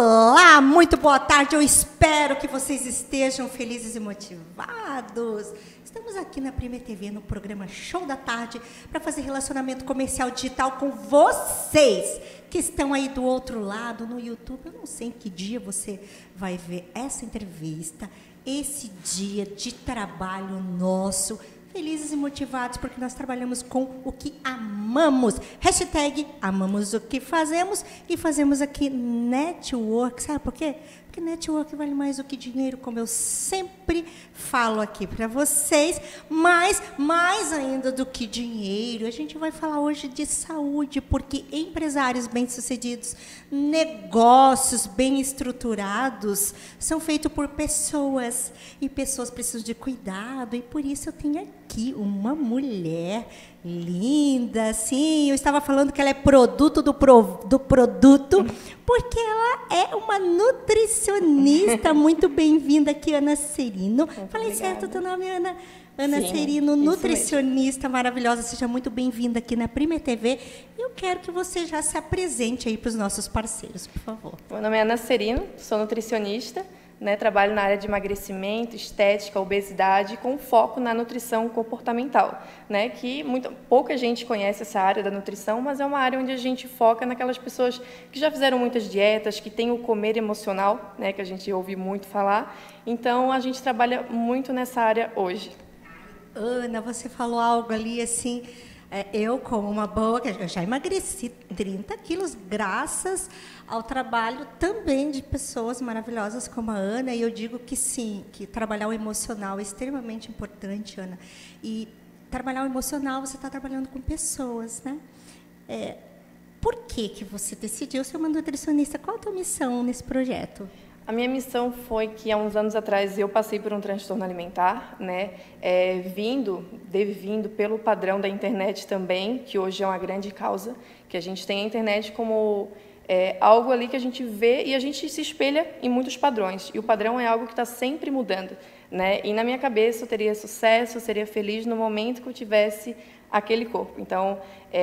Olá, muito boa tarde. Eu espero que vocês estejam felizes e motivados. Estamos aqui na Prime TV, no programa Show da Tarde, para fazer relacionamento comercial digital com vocês, que estão aí do outro lado, no YouTube. Eu não sei em que dia você vai ver essa entrevista, esse dia de trabalho nosso, felizes e motivados, porque nós trabalhamos com o que amamos. Hashtag amamos o que fazemos e fazemos aqui network. Sabe por quê? Porque network vale mais do que dinheiro, como eu sempre falo aqui para vocês. Mas, mais ainda do que dinheiro, a gente vai falar hoje de saúde, porque empresários bem-sucedidos, negócios bem estruturados, são feitos por pessoas. E pessoas precisam de cuidado. E por isso eu tenho aqui uma mulher linda, sim. Eu estava falando que ela é produto do produto, porque ela é uma nutricionista. Muito bem-vinda aqui, Ana Serino. Falei certo o teu nome, Ana? Ana Sim, Serino, nutricionista maravilhosa. Seja muito bem-vinda aqui na Prime TV. E eu quero que você já se apresente aí para os nossos parceiros, por favor. Meu nome é Ana Serino, sou nutricionista. Trabalho na área de emagrecimento, estética, obesidade, com foco na nutrição comportamental, que pouca gente conhece essa área da nutrição, mas é uma área onde a gente foca naquelas pessoas que já fizeram muitas dietas, que têm o comer emocional, que a gente ouve muito falar. Então, a gente trabalha muito nessa área hoje. Ana, você falou algo ali assim... Eu, como uma boa, eu já emagreci 30 quilos, graças ao trabalho também de pessoas maravilhosas como a Ana, e eu digo que sim, que trabalhar o emocional é extremamente importante, Ana. E trabalhar o emocional, você está trabalhando com pessoas, né? Por que você decidiu ser uma nutricionista? Qual a tua missão nesse projeto? A minha missão foi que, há uns anos atrás, eu passei por um transtorno alimentar, vindo pelo padrão da internet também, que hoje é uma grande causa, que a gente tem a internet como algo ali que a gente vê e a gente se espelha em muitos padrões. E o padrão é algo que está sempre mudando, E na minha cabeça eu teria sucesso, eu seria feliz no momento que eu tivesse aquele corpo. Então,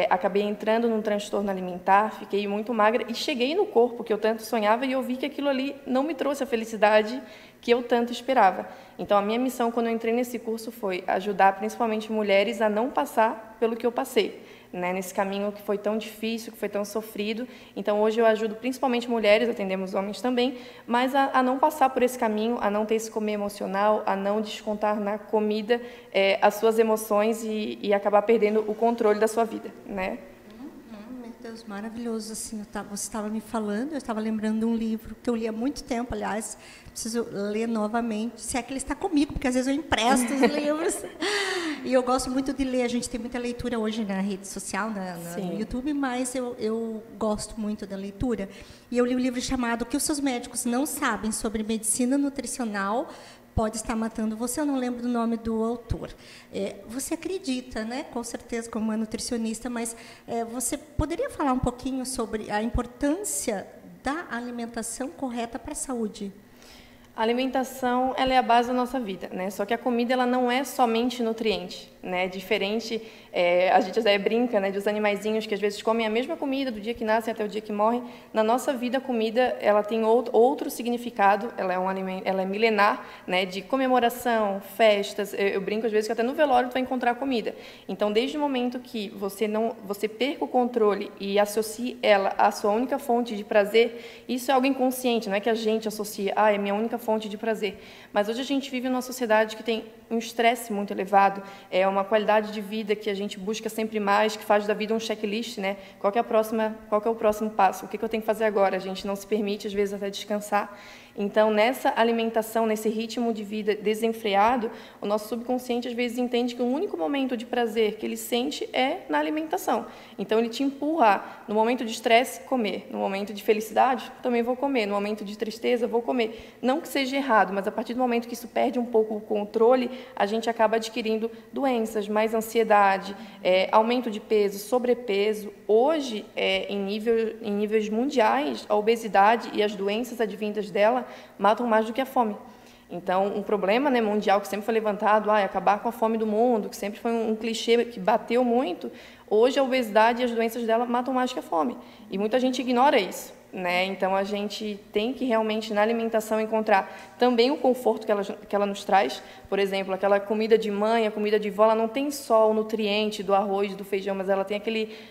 acabei entrando num transtorno alimentar, fiquei muito magra e cheguei no corpo que eu tanto sonhava e eu vi que aquilo ali não me trouxe a felicidade que eu tanto esperava. Então, a minha missão quando eu entrei nesse curso foi ajudar principalmente mulheres a não passar pelo que eu passei, nesse caminho que foi tão difícil, que foi tão sofrido. Então, hoje eu ajudo principalmente mulheres, atendemos homens também, mas a não passar por esse caminho, a não ter esse comer emocional, a não descontar na comida as suas emoções e acabar perdendo o controle da sua vida, Meu Deus, maravilhoso. Assim, você estava me falando, eu estava lembrando de um livro que eu li há muito tempo, aliás, preciso ler novamente, se é que ele está comigo, porque às vezes eu empresto os livros. E eu gosto muito de ler, a gente tem muita leitura hoje na rede social, no YouTube, mas eu gosto muito da leitura. E eu li um livro chamado O que os seus médicos não sabem sobre medicina nutricional pode estar matando você. Eu não lembro do nome do autor. Você acredita, com certeza, como uma nutricionista, mas você poderia falar um pouquinho sobre a importância da alimentação correta para a saúde? A alimentação, ela é a base da nossa vida, Só que a comida, ela não é somente nutriente, Diferente, a gente até brinca, dos animaizinhos que às vezes comem a mesma comida do dia que nascem até o dia que morrem. Na nossa vida, a comida, ela tem outro significado, ela é um alimento, ela é milenar, de comemoração, festas. Eu brinco às vezes que até no velório tu vai encontrar comida. Então, desde o momento que você perca o controle e associe ela à sua única fonte de prazer, isso é algo inconsciente, não é que a gente associa, é minha única fonte de prazer. Mas hoje a gente vive numa sociedade que tem um estresse muito elevado, uma qualidade de vida que a gente busca sempre mais, que faz da vida um checklist, Qual que é o próximo passo? O que eu tenho que fazer agora? A gente não se permite, às vezes, até descansar. Então, nessa alimentação, nesse ritmo de vida desenfreado, o nosso subconsciente, às vezes, entende que o único momento de prazer que ele sente é na alimentação. Então, ele te empurra, no momento de estresse, comer. No momento de felicidade, também vou comer. No momento de tristeza, vou comer. Não que seja errado, mas a partir do momento que isso perde um pouco o controle, a gente acaba adquirindo doenças, mais ansiedade, aumento de peso, sobrepeso. Hoje, em níveis mundiais, a obesidade e as doenças advindas dela matam mais do que a fome. Então, um problema mundial que sempre foi levantado, acabar com a fome do mundo, que sempre foi um clichê que bateu muito, hoje a obesidade e as doenças dela matam mais que a fome. E muita gente ignora isso. né? Então, a gente tem que realmente, na alimentação, encontrar também o conforto que ela nos traz. Por exemplo, aquela comida de mãe, a comida de vó, ela não tem só o nutriente do arroz, do feijão, mas ela tem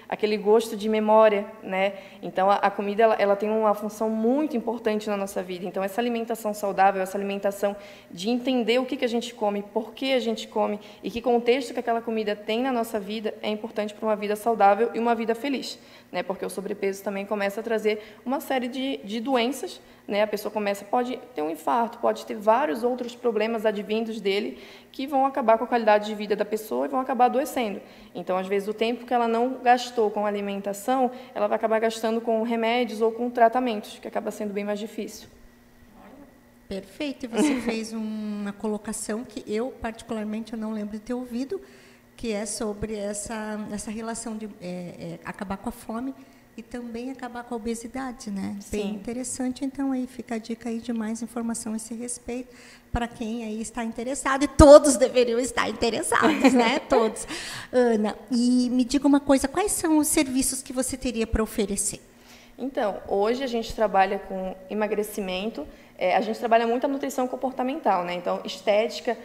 aquele gosto de memória, né? Então, a comida, ela tem uma função muito importante na nossa vida. Então, essa alimentação saudável, essa alimentação de entender o que a gente come, por que a gente come e que contexto que aquela comida tem na nossa vida é importante para uma vida saudável e uma vida feliz, né? Porque o sobrepeso também começa a trazer uma série de doenças, né? A pessoa pode ter um infarto, pode ter vários outros problemas advindos dele que vão acabar com a qualidade de vida da pessoa e vão acabar adoecendo. Então, às vezes, o tempo que ela não gastou com alimentação, ela vai acabar gastando com remédios ou com tratamentos, que acaba sendo bem mais difícil. Perfeito. E você fez uma colocação que eu, particularmente, eu não lembro de ter ouvido, que é sobre essa relação de acabar com a fome e também acabar com a obesidade, né? Sim. Bem interessante. Então, aí fica a dica aí de mais informação a esse respeito para quem aí está interessado. E todos deveriam estar interessados, né? Todos. Ana, e me diga uma coisa, quais são os serviços que você teria para oferecer? Então, hoje a gente trabalha com emagrecimento, a gente trabalha muito a nutrição comportamental, né? Então, estética,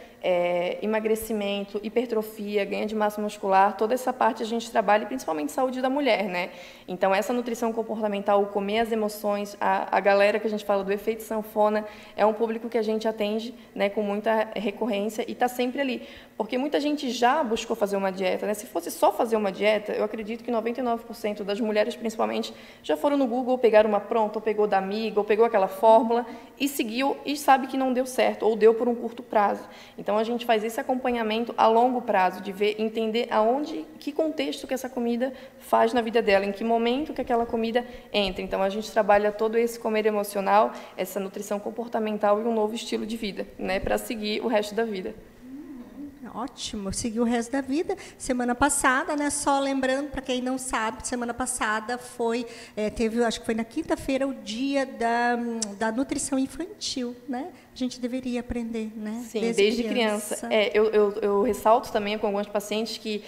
emagrecimento, hipertrofia, ganho de massa muscular, toda essa parte a gente trabalha, principalmente saúde da mulher, né? Então, essa nutrição comportamental, o comer as emoções, a galera que a gente fala do efeito sanfona, é um público que a gente atende, né, com muita recorrência e está sempre ali. Porque muita gente já buscou fazer uma dieta, né? Se fosse só fazer uma dieta, eu acredito que 99% das mulheres, principalmente, já foram no Google, pegaram uma pronta, ou pegou da amiga, ou pegou aquela fórmula e seguiu e sabe que não deu certo, ou deu por um curto prazo. Então, a gente faz esse acompanhamento a longo prazo, de ver, entender que contexto que essa comida faz na vida dela, em que momento que aquela comida entra. Então, a gente trabalha todo esse comer emocional, essa nutrição comportamental e um novo estilo de vida, né, para seguir o resto da vida. Ótimo, seguir o resto da vida. Semana passada, né? Só lembrando, para quem não sabe, semana passada teve, acho que foi na quinta-feira, o dia da nutrição infantil, né? A gente deveria aprender, né? Sim, desde criança. Eu ressalto também com alguns pacientes que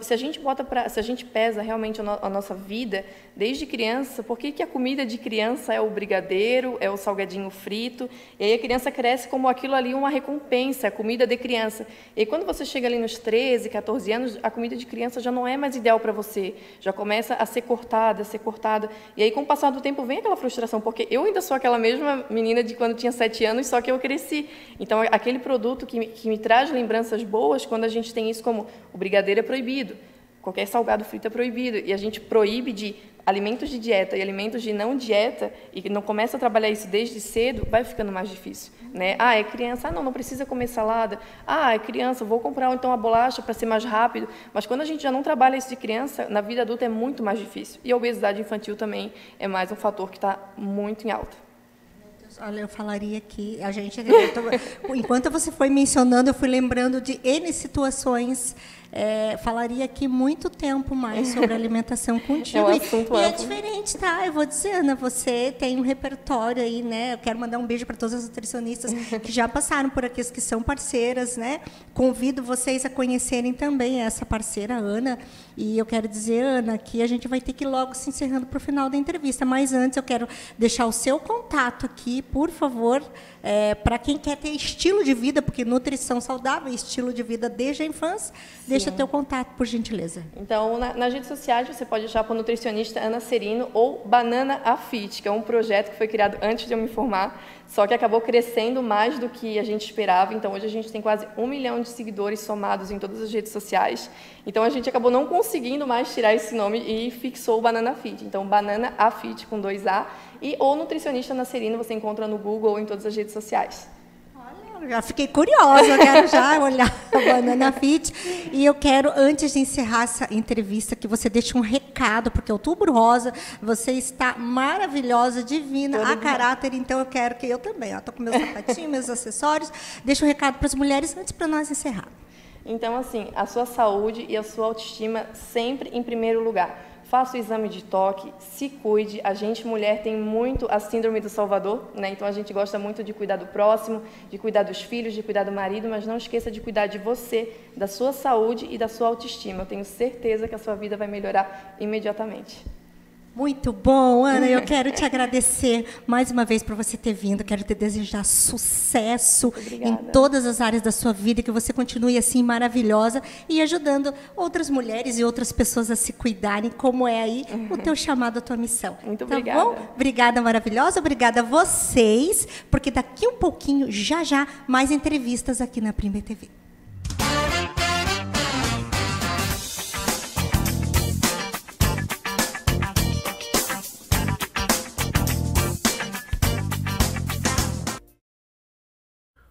se a gente pesa realmente a nossa vida desde criança, por que a comida de criança é o brigadeiro, é o salgadinho frito, e aí a criança cresce como aquilo ali uma recompensa, a comida de criança. E quando você chega ali nos 13, 14 anos, a comida de criança já não é mais ideal para você, já começa a ser cortada, e aí com o passar do tempo vem aquela frustração, porque eu ainda sou aquela mesma menina de quando tinha 7 anos, só que eu cresci. Então, aquele produto que me traz lembranças boas, quando a gente tem isso como o brigadeiro é proibido, qualquer salgado frito é proibido, e a gente proíbe de alimentos de dieta e alimentos de não dieta, e não começa a trabalhar isso desde cedo, vai ficando mais difícil, né? É criança, não precisa comer salada, é criança, vou comprar então a bolacha para ser mais rápido, mas quando a gente já não trabalha isso de criança, na vida adulta é muito mais difícil, e a obesidade infantil também é mais um fator que está muito em alta. Olha, eu falaria que enquanto você foi mencionando, eu fui lembrando de N situações. Falaria aqui muito tempo mais sobre alimentação contigo. E é diferente, tá? Eu vou dizer, Ana, você tem um repertório aí, né? Eu quero mandar um beijo para todas as nutricionistas que já passaram por aqui, que são parceiras, né? Convido vocês a conhecerem também essa parceira, Ana. E eu quero dizer, Ana, que a gente vai ter que ir logo se encerrando para o final da entrevista. Mas antes eu quero deixar o seu contato aqui, por favor, para quem quer ter estilo de vida, porque nutrição saudável e estilo de vida desde a infância. Sim. Deixa teu contato, por gentileza. Então, nas redes sociais, você pode achar para o nutricionista Ana Serino ou Banana Afit, que é um projeto que foi criado antes de eu me formar, só que acabou crescendo mais do que a gente esperava. Então, hoje a gente tem quase 1 milhão de seguidores somados em todas as redes sociais. Então, a gente acabou não conseguindo mais tirar esse nome e fixou o Banana Afit. Então, Banana Afit com 2A ou nutricionista Ana Serino, você encontra no Google ou em todas as redes sociais. Já fiquei curiosa, eu quero já olhar a Banana Fit. E eu quero, antes de encerrar essa entrevista, que você deixe um recado, porque Outubro Rosa, você está maravilhosa, divina, a caráter, então eu quero que eu também, estou com meus sapatinhos, meus acessórios, deixa um recado para as mulheres antes para nós encerrar. Então, assim, a sua saúde e a sua autoestima sempre em primeiro lugar. Faça o exame de toque, se cuide. A gente, mulher, tem muito a síndrome do Salvador, né? Então, a gente gosta muito de cuidar do próximo, de cuidar dos filhos, de cuidar do marido, mas não esqueça de cuidar de você, da sua saúde e da sua autoestima. Eu tenho certeza que a sua vida vai melhorar imediatamente. Muito bom, Ana. Eu quero te agradecer mais uma vez por você ter vindo. Quero te desejar sucesso em todas as áreas da sua vida, que você continue assim maravilhosa e ajudando outras mulheres e outras pessoas a se cuidarem, como é aí o teu chamado, a tua missão. Muito tá obrigada. Bom? Obrigada, maravilhosa. Obrigada a vocês, porque daqui um pouquinho, já mais entrevistas aqui na Prime TV.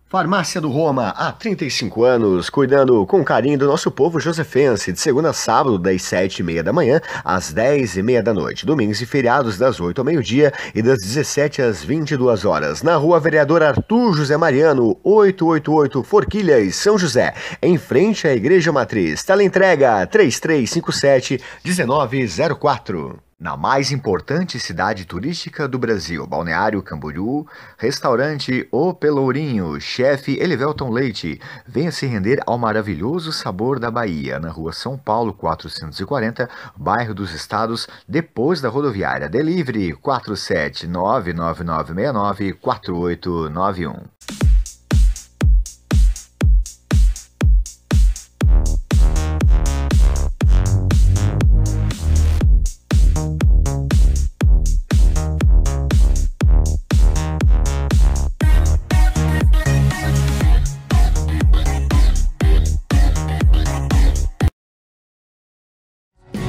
Farmácia do Roma, há 35 anos, cuidando com carinho do nosso povo josefense, de segunda a sábado, das 7h30 da manhã às 10h30 da noite, domingos e feriados das 8 ao meio-dia e das 17 às 22 horas, na Rua Vereador Arthur José Mariano, 888 Forquilhas, São José, em frente à Igreja Matriz. Teleentrega 3357-1904. Na mais importante cidade turística do Brasil, Balneário Camboriú, restaurante O Pelourinho, chefe Elivelton Leite. Venha se render ao maravilhoso sabor da Bahia, na rua São Paulo 440, bairro dos Estados, depois da rodoviária. Delivery 47999694891.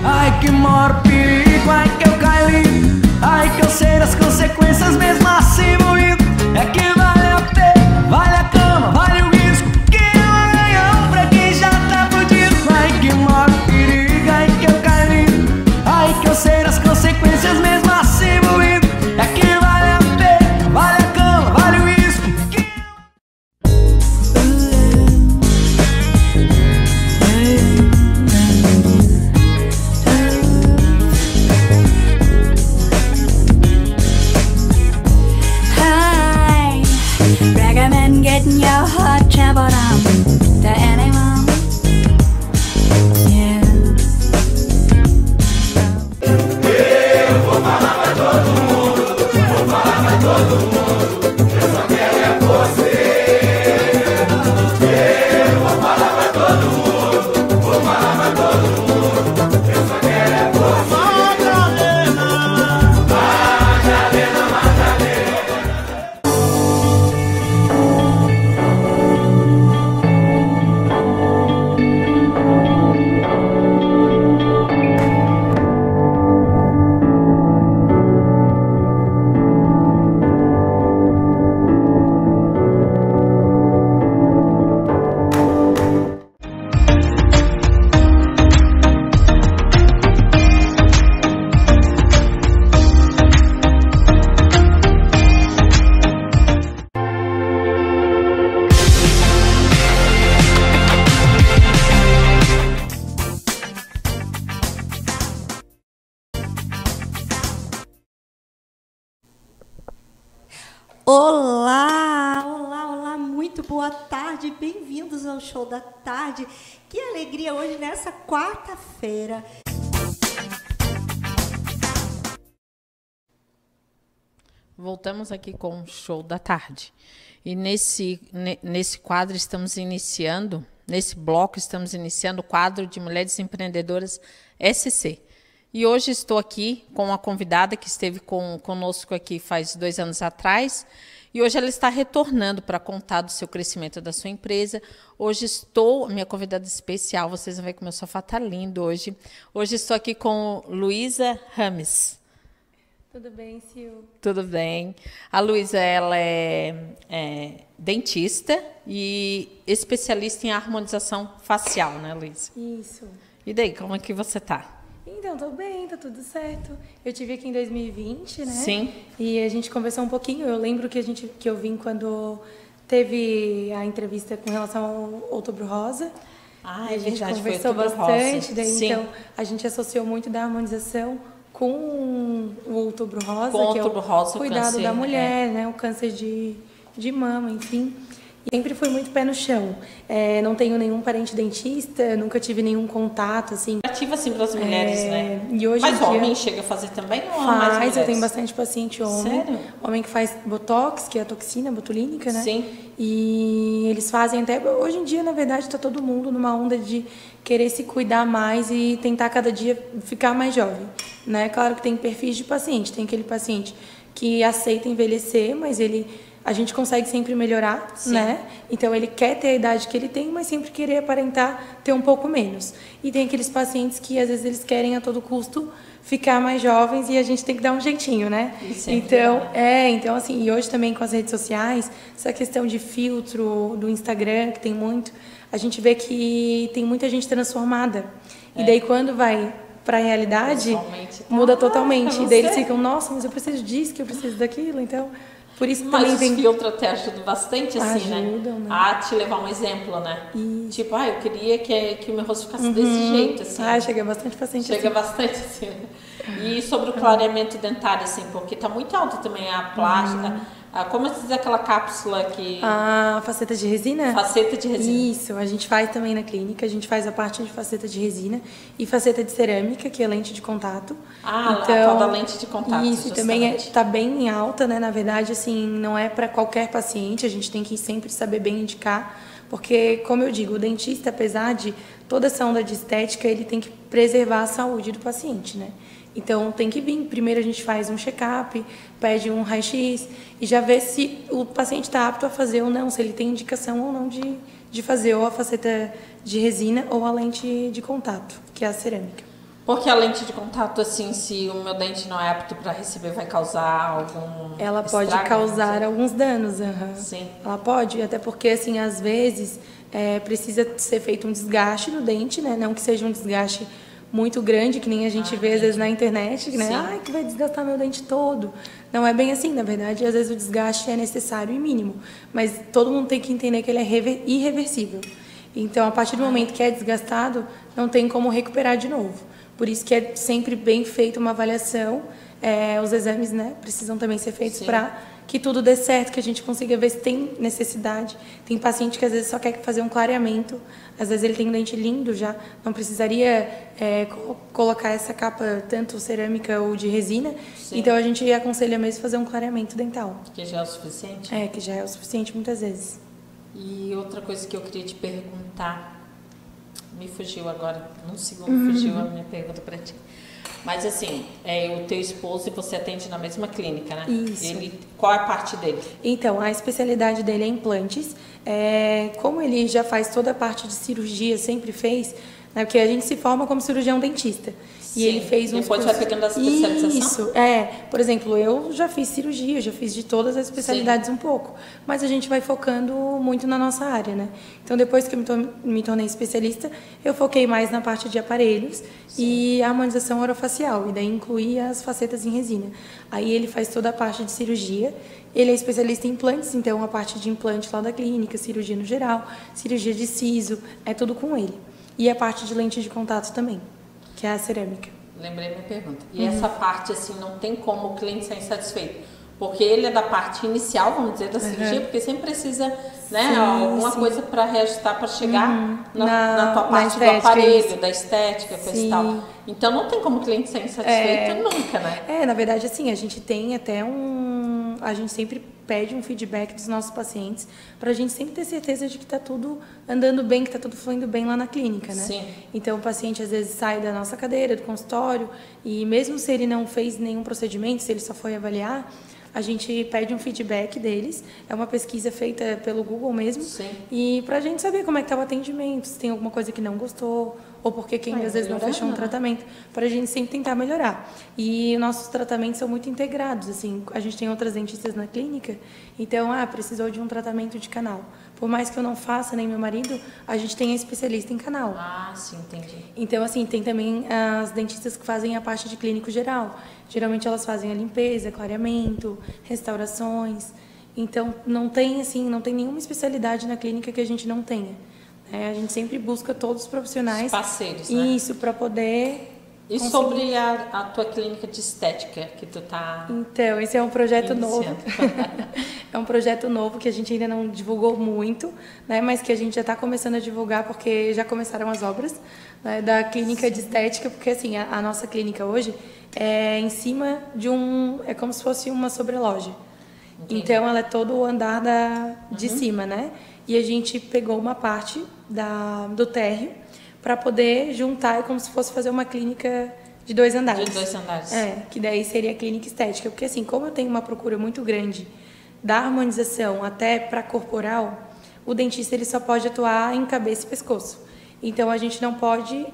Ai que maior perigo, ai que eu caí, ai que eu sei das consequências mesmo assim moído. É que vale a pena, vale a cama, vale o risco, que é um ganhão pra quem já tá fudido. Ai que maior perigo, ai que eu caí, ai que eu sei das consequências mesmo assim moído. É que vale a pena, vale a cama, vale o risco, que recommend getting your heart traveled on to anyone. Yeah. Eu vou falar pra todo mundo, vou falar pra todo mundo, eu só quero é você. Eu vou falar pra todo mundo, vou falar pra todo mundo, eu só quero é você. Madalena, Madalena. Olá, olá, olá, muito boa tarde, bem-vindos ao Show da Tarde. Que alegria hoje nessa quarta-feira. Voltamos aqui com o Show da Tarde. E nesse quadro estamos iniciando, nesse bloco estamos iniciando o quadro de Mulheres Empreendedoras SC. E hoje estou aqui com uma convidada que esteve conosco aqui faz 2 anos atrás. E hoje ela está retornando para contar do seu crescimento da sua empresa. Hoje minha convidada especial, vocês vão ver como meu sofá está lindo hoje. Hoje estou aqui com Luísa Rames. Tudo bem, Sil? Tudo bem. A Luísa, ela é dentista e especialista em harmonização facial, né, Luísa? Isso. E daí, como é que você está? Então, tô bem, tá tudo certo. Eu tive aqui em 2020, né? Sim. E a gente conversou um pouquinho. Eu lembro que eu vim quando teve a entrevista com relação ao Outubro Rosa. Ah, é verdade, a gente conversou bastante. Daí, então, a gente associou muito da harmonização com o Outubro Rosa, com que Outubro é o Rosa, cuidado câncer, da mulher, né? O câncer de mama, enfim. Sempre fui muito pé no chão. Não tenho nenhum parente dentista, nunca tive nenhum contato, assim. Ativa, assim, para as mulheres, né? E hoje Mas em dia, homem chega a fazer também ou mais mulheres? eu tenho bastante paciente homem. Sério? Homem que faz botox, que é a toxina botulínica, né? Sim. E eles fazem até... Hoje em dia, na verdade, está todo mundo numa onda de querer se cuidar mais e tentar cada dia ficar mais jovem, né? Claro que tem perfis de paciente. Tem aquele paciente que aceita envelhecer, mas a gente consegue sempre melhorar, Sim. né? Então, ele quer ter a idade que ele tem, mas sempre querer aparentar ter um pouco menos. E tem aqueles pacientes que, às vezes, eles querem a todo custo ficar mais jovens e a gente tem que dar um jeitinho, né? Então, assim, e hoje também com as redes sociais, essa questão de filtro do Instagram, que tem muito, a gente vê que tem muita gente transformada. E daí, quando vai para a realidade, muda totalmente. E daí eles ficam, nossa, mas eu preciso disso, que eu preciso daquilo, então... Por isso Mas também os filtros até ajudam bastante, assim, ajudam, né? A te levar um exemplo, né? Isso. Tipo, eu queria que o meu rosto ficasse desse jeito, assim. Chega bastante paciente Chega bastante, assim. E sobre o clareamento dentário, assim, porque tá muito alto também a plástica. Como se diz aquela cápsula que... A faceta de resina? Faceta de resina. Isso, a gente faz também na clínica. A gente faz a parte de faceta de resina e faceta de cerâmica, que é lente de contato. A tal da lente de contato. Isso, também tá bem em alta, né? Na verdade, assim, não é para qualquer paciente. A gente tem que sempre saber bem indicar. Porque, como eu digo, o dentista, apesar de toda essa onda de estética, ele tem que preservar a saúde do paciente, né? Então, tem que vir. Primeiro, a gente faz um check-up, pede um raio-x e já vê se o paciente está apto a fazer ou não, se ele tem indicação ou não de fazer ou a faceta de resina ou a lente de contato, que é a cerâmica. Porque a lente de contato, assim, se o meu dente não é apto para receber, vai causar algum Ela pode estrago, causar alguns danos. Sim. Ela pode, até porque, assim, às vezes, precisa ser feito um desgaste no dente, né? Não que seja um desgaste muito grande, que nem a gente vê às vezes na internet, né? Sim. Que vai desgastar meu dente todo. Não é bem assim, na verdade, às vezes o desgaste é necessário e mínimo, mas todo mundo tem que entender que ele é irreversível. Então, a partir do momento que é desgastado, não tem como recuperar de novo. Por isso que é sempre bem feita uma avaliação, os exames, né, precisam também ser feitos para que tudo dê certo, que a gente consiga ver se tem necessidade. Tem paciente que às vezes só quer fazer um clareamento, às vezes ele tem um dente lindo já, não precisaria colocar essa capa tanto cerâmica ou de resina. Sim. Então a gente aconselha mesmo fazer um clareamento dental. Que já é o suficiente? Que já é o suficiente muitas vezes. E outra coisa que eu queria te perguntar, me fugiu agora, num segundo fugiu a minha pergunta para ti. Mas assim, o teu esposo e você atende na mesma clínica, né? Isso. Qual é a parte dele? Então, a especialidade dele é implantes. Como ele já faz toda a parte de cirurgia, sempre fez, né? Porque a gente se forma como cirurgião dentista. Sim. E ele fez um Depois vai pegando a especialização? Isso, por exemplo, eu já fiz cirurgia, já fiz de todas as especialidades um pouco, mas a gente vai focando muito na nossa área, né? Então, depois que eu me tornei especialista, eu foquei mais na parte de aparelhos e a harmonização orofacial, e daí incluí as facetas em resina. Aí ele faz toda a parte de cirurgia, ele é especialista em implantes, então a parte de implante lá da clínica, cirurgia no geral, cirurgia de siso, é tudo com ele. E a parte de lente de contato também, que é a cerâmica. Lembrei minha pergunta. E essa parte, assim, não tem como o cliente sair insatisfeito? Porque ele é da parte inicial, vamos dizer, da cirurgia, porque sempre precisa, né, alguma coisa para reajustar, para chegar na tua parte do aparelho, da estética, coisa e tal. Então, não tem como o cliente sair insatisfeito nunca, né? Na verdade, assim, a gente tem até a gente sempre pede um feedback dos nossos pacientes para a gente sempre ter certeza de que está tudo andando bem, que está tudo fluindo bem lá na clínica, né? Sim. Então, o paciente às vezes sai da nossa cadeira, do consultório, e mesmo se ele não fez nenhum procedimento, se ele só foi avaliar, a gente pede um feedback deles. É uma pesquisa feita pelo Google mesmo. Sim. E para a gente saber como é que está o atendimento, se tem alguma coisa que não gostou, ou porque quem às vezes não fechou um tratamento, para a gente sempre tentar melhorar. E nossos tratamentos são muito integrados, assim, a gente tem outras dentistas na clínica, então, precisou de um tratamento de canal. Por mais que eu não faça, nem meu marido, a gente tem especialista em canal. Sim, entendi. Então, assim, tem também as dentistas que fazem a parte de clínico geral. Geralmente elas fazem a limpeza, clareamento, restaurações. Então, não tem nenhuma especialidade na clínica que a gente não tenha. A gente sempre busca todos os profissionais. Os parceiros, né? Isso, para poder E sobre a tua clínica de estética que tu tá... Então, esse é um projeto iniciando. novo. É um projeto novo que a gente ainda não divulgou muito, né? Mas que a gente já está começando a divulgar porque já começaram as obras, né, da clínica de estética, porque assim, a nossa clínica hoje é em cima de é como se fosse uma sobreloja. Entendi. Então, ela é todo o andar de cima, né? E a gente pegou uma parte do térreo para poder juntar, como se fosse fazer uma clínica de 2 andares. De 2 andares. Que daí seria a clínica estética. Porque assim, como eu tenho uma procura muito grande da harmonização até para corporal, o dentista ele só pode atuar em cabeça e pescoço. Então, a gente não pode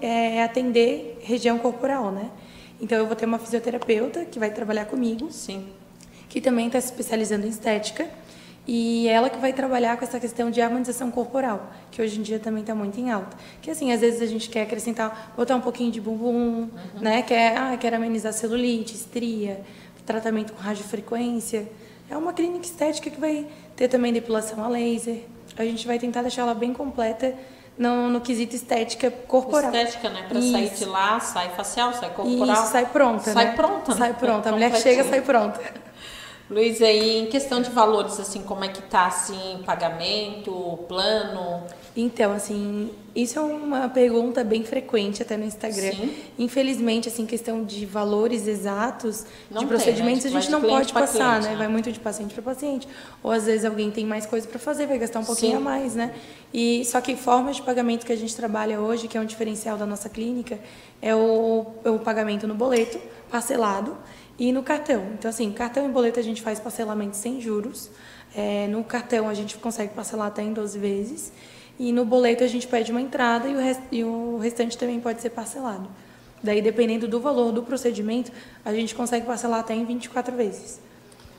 atender região corporal, né? Então, eu vou ter uma fisioterapeuta que vai trabalhar comigo. Sim. Que também está se especializando em estética. E ela que vai trabalhar com essa questão de harmonização corporal, que hoje em dia também está muito em alta. Que assim, às vezes a gente quer acrescentar, botar um pouquinho de bumbum, né? Quer amenizar celulite, estria, tratamento com radiofrequência. É uma clínica estética que vai ter também depilação a laser. A gente vai tentar deixar ela bem completa no quesito estética corporal. Estética, né? Para sair de lá, sai facial, sai corporal. Isso, sai pronta, sai né? Pronta, sai pronta. A mulher chega, sai pronta. Luiz, aí em questão de valores, assim, como é que tá, assim, pagamento, plano? Então, assim, isso é uma pergunta bem frequente até no Instagram. Sim. Infelizmente, assim, questão de valores exatos Não de tem, procedimentos, né? a gente Vai de não pode cliente pra passar, cliente, né? Vai muito de paciente para paciente. Ou às vezes alguém tem mais coisa para fazer, vai gastar um pouquinho Sim. a mais, né? E só que formas de pagamento que a gente trabalha hoje, que é um diferencial da nossa clínica, é o pagamento no boleto, parcelado, e no cartão. Então, assim, cartão e boleto a gente faz parcelamento sem juros. No cartão a gente consegue parcelar até em 12 vezes. E no boleto a gente pede uma entrada e o restante também pode ser parcelado. Daí, dependendo do valor do procedimento, a gente consegue parcelar até em 24 vezes.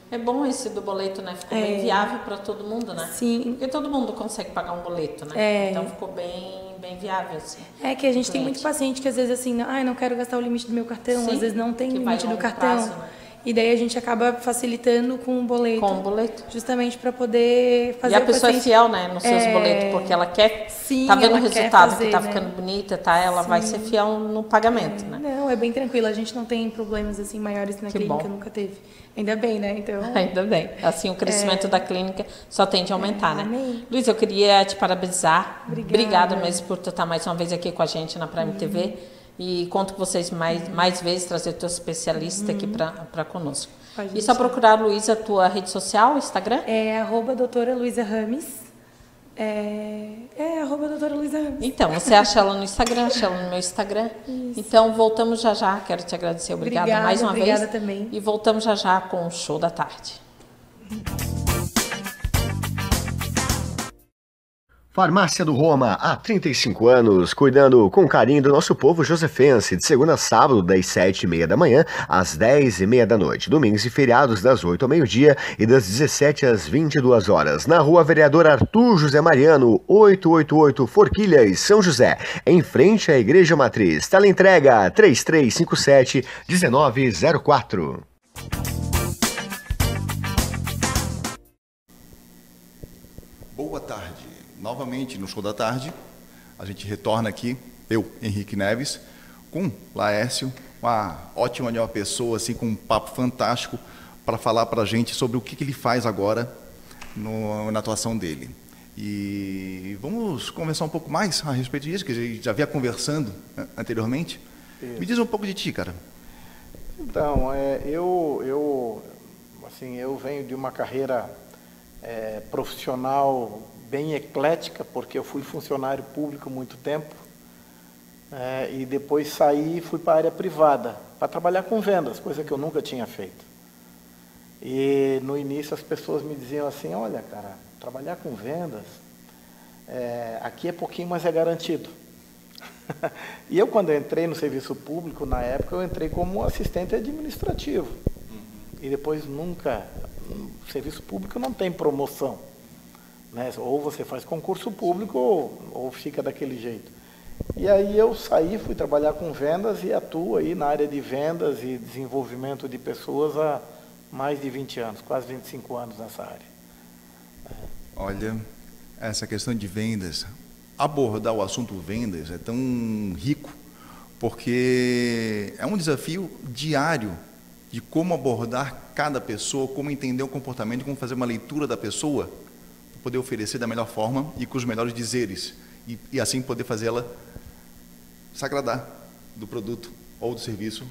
É bom esse do boleto, né? Ficou bem viável para todo mundo, né? Sim. Porque todo mundo consegue pagar um boleto, né? Então ficou bem viável, assim. É que a gente tem muito paciente que às vezes assim, não quero gastar o limite do meu cartão, Sim, às vezes não tem que limite vai do longo cartão. prazo, né? E daí a gente acaba facilitando com o boleto. Com o boleto. Justamente para poder fazer E a o pessoa paciente... é fiel, né, nos seus boletos, porque ela quer, Sim, tá vendo ela o quer resultado, fazer, que tá né? ficando bonita, tá? Ela vai ser fiel no pagamento, né? Não, é bem tranquilo. A gente não tem problemas assim maiores na Que clínica, bom. nunca teve. Ainda bem, né? Então, Ainda bem. Assim, o crescimento da clínica só tende a aumentar, né? amém. Luiz, eu queria te parabenizar. Obrigada. Obrigada mesmo por tu estar mais uma vez aqui com a gente na Prime TV. E conto com vocês mais vezes, trazer o teu especialista aqui para conosco. Pode E só deixar. procurar, Luiz, a tua rede social, Instagram? é @doutora Luiza Rames. @doutora Luiza Rames. Então, você acha ela no Instagram, acha ela no meu Instagram. Então, voltamos já já. Quero te agradecer. Obrigada mais uma vez. Obrigada também. E voltamos já já com o Show da Tarde. Farmácia do Roma, há 35 anos, cuidando com carinho do nosso povo josefense, de segunda a sábado, das 7h30 da manhã às 10h30 da noite, domingos e feriados das 8 ao meio-dia e das 17 às 22 horas, na Rua Vereador Arthur José Mariano, 888 Forquilhas, São José, em frente à Igreja Matriz. Teleentrega 3357-1904. Boa tarde. Novamente no Show da Tarde, a gente retorna aqui, eu, Henrique Neves, com Laércio, uma ótima de uma pessoa, assim, com um papo fantástico para falar para a gente sobre o que ele faz agora na atuação dele. E vamos conversar um pouco mais a respeito disso, que a gente já havia conversando anteriormente. Isso. Me diz um pouco de ti, cara. Então, eu venho de uma carreira profissional bem eclética, porque eu fui funcionário público muito tempo, e depois saí e fui para a área privada, para trabalhar com vendas, coisa que eu nunca tinha feito. E no início as pessoas me diziam assim, olha, cara, trabalhar com vendas, aqui é pouquinho, mas é garantido. E eu, quando eu entrei no serviço público, na época, eu entrei como assistente administrativo. E depois nunca... No serviço público não tem promoção, né? Ou você faz concurso público ou fica daquele jeito. E aí eu saí, fui trabalhar com vendas e atuo aí na área de vendas e desenvolvimento de pessoas há mais de 20 anos, quase 25 anos nessa área. Olha, essa questão de vendas, abordar o assunto vendas é tão rico, porque é um desafio diário de como abordar cada pessoa, como entender o comportamento, como fazer uma leitura da pessoa, para poder oferecer da melhor forma e com os melhores dizeres, e assim poder fazê-la se agradar do produto ou do serviço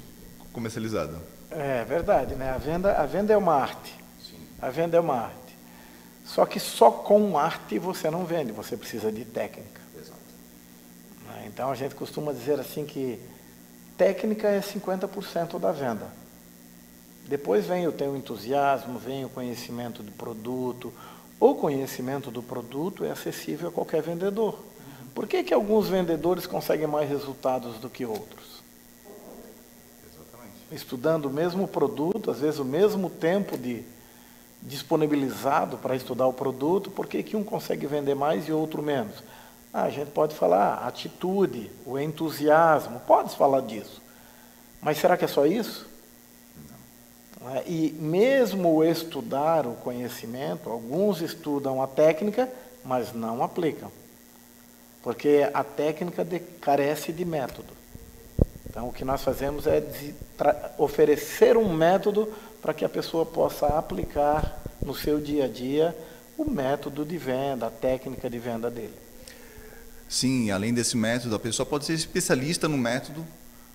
comercializado. É verdade, né? A venda é uma arte. Sim. A venda é uma arte. Só que só com arte você não vende, você precisa de técnica. Exato. Então a gente costuma dizer assim que técnica é 50% da venda. Depois vem o entusiasmo, vem o conhecimento do produto. O conhecimento do produto é acessível a qualquer vendedor. Por que alguns vendedores conseguem mais resultados do que outros? Exatamente. Estudando o mesmo produto, às vezes o mesmo tempo disponibilizado para estudar o produto, por que um consegue vender mais e outro menos? A gente pode falar a atitude, o entusiasmo, pode falar disso. Mas será que é só isso? Não. E mesmo estudar o conhecimento, alguns estudam a técnica, mas não aplicam. Porque a técnica carece de método. Então, o que nós fazemos é oferecer um método para que a pessoa possa aplicar no seu dia a dia o método de venda, a técnica de venda dele. Sim, além desse método, a pessoa pode ser especialista no método,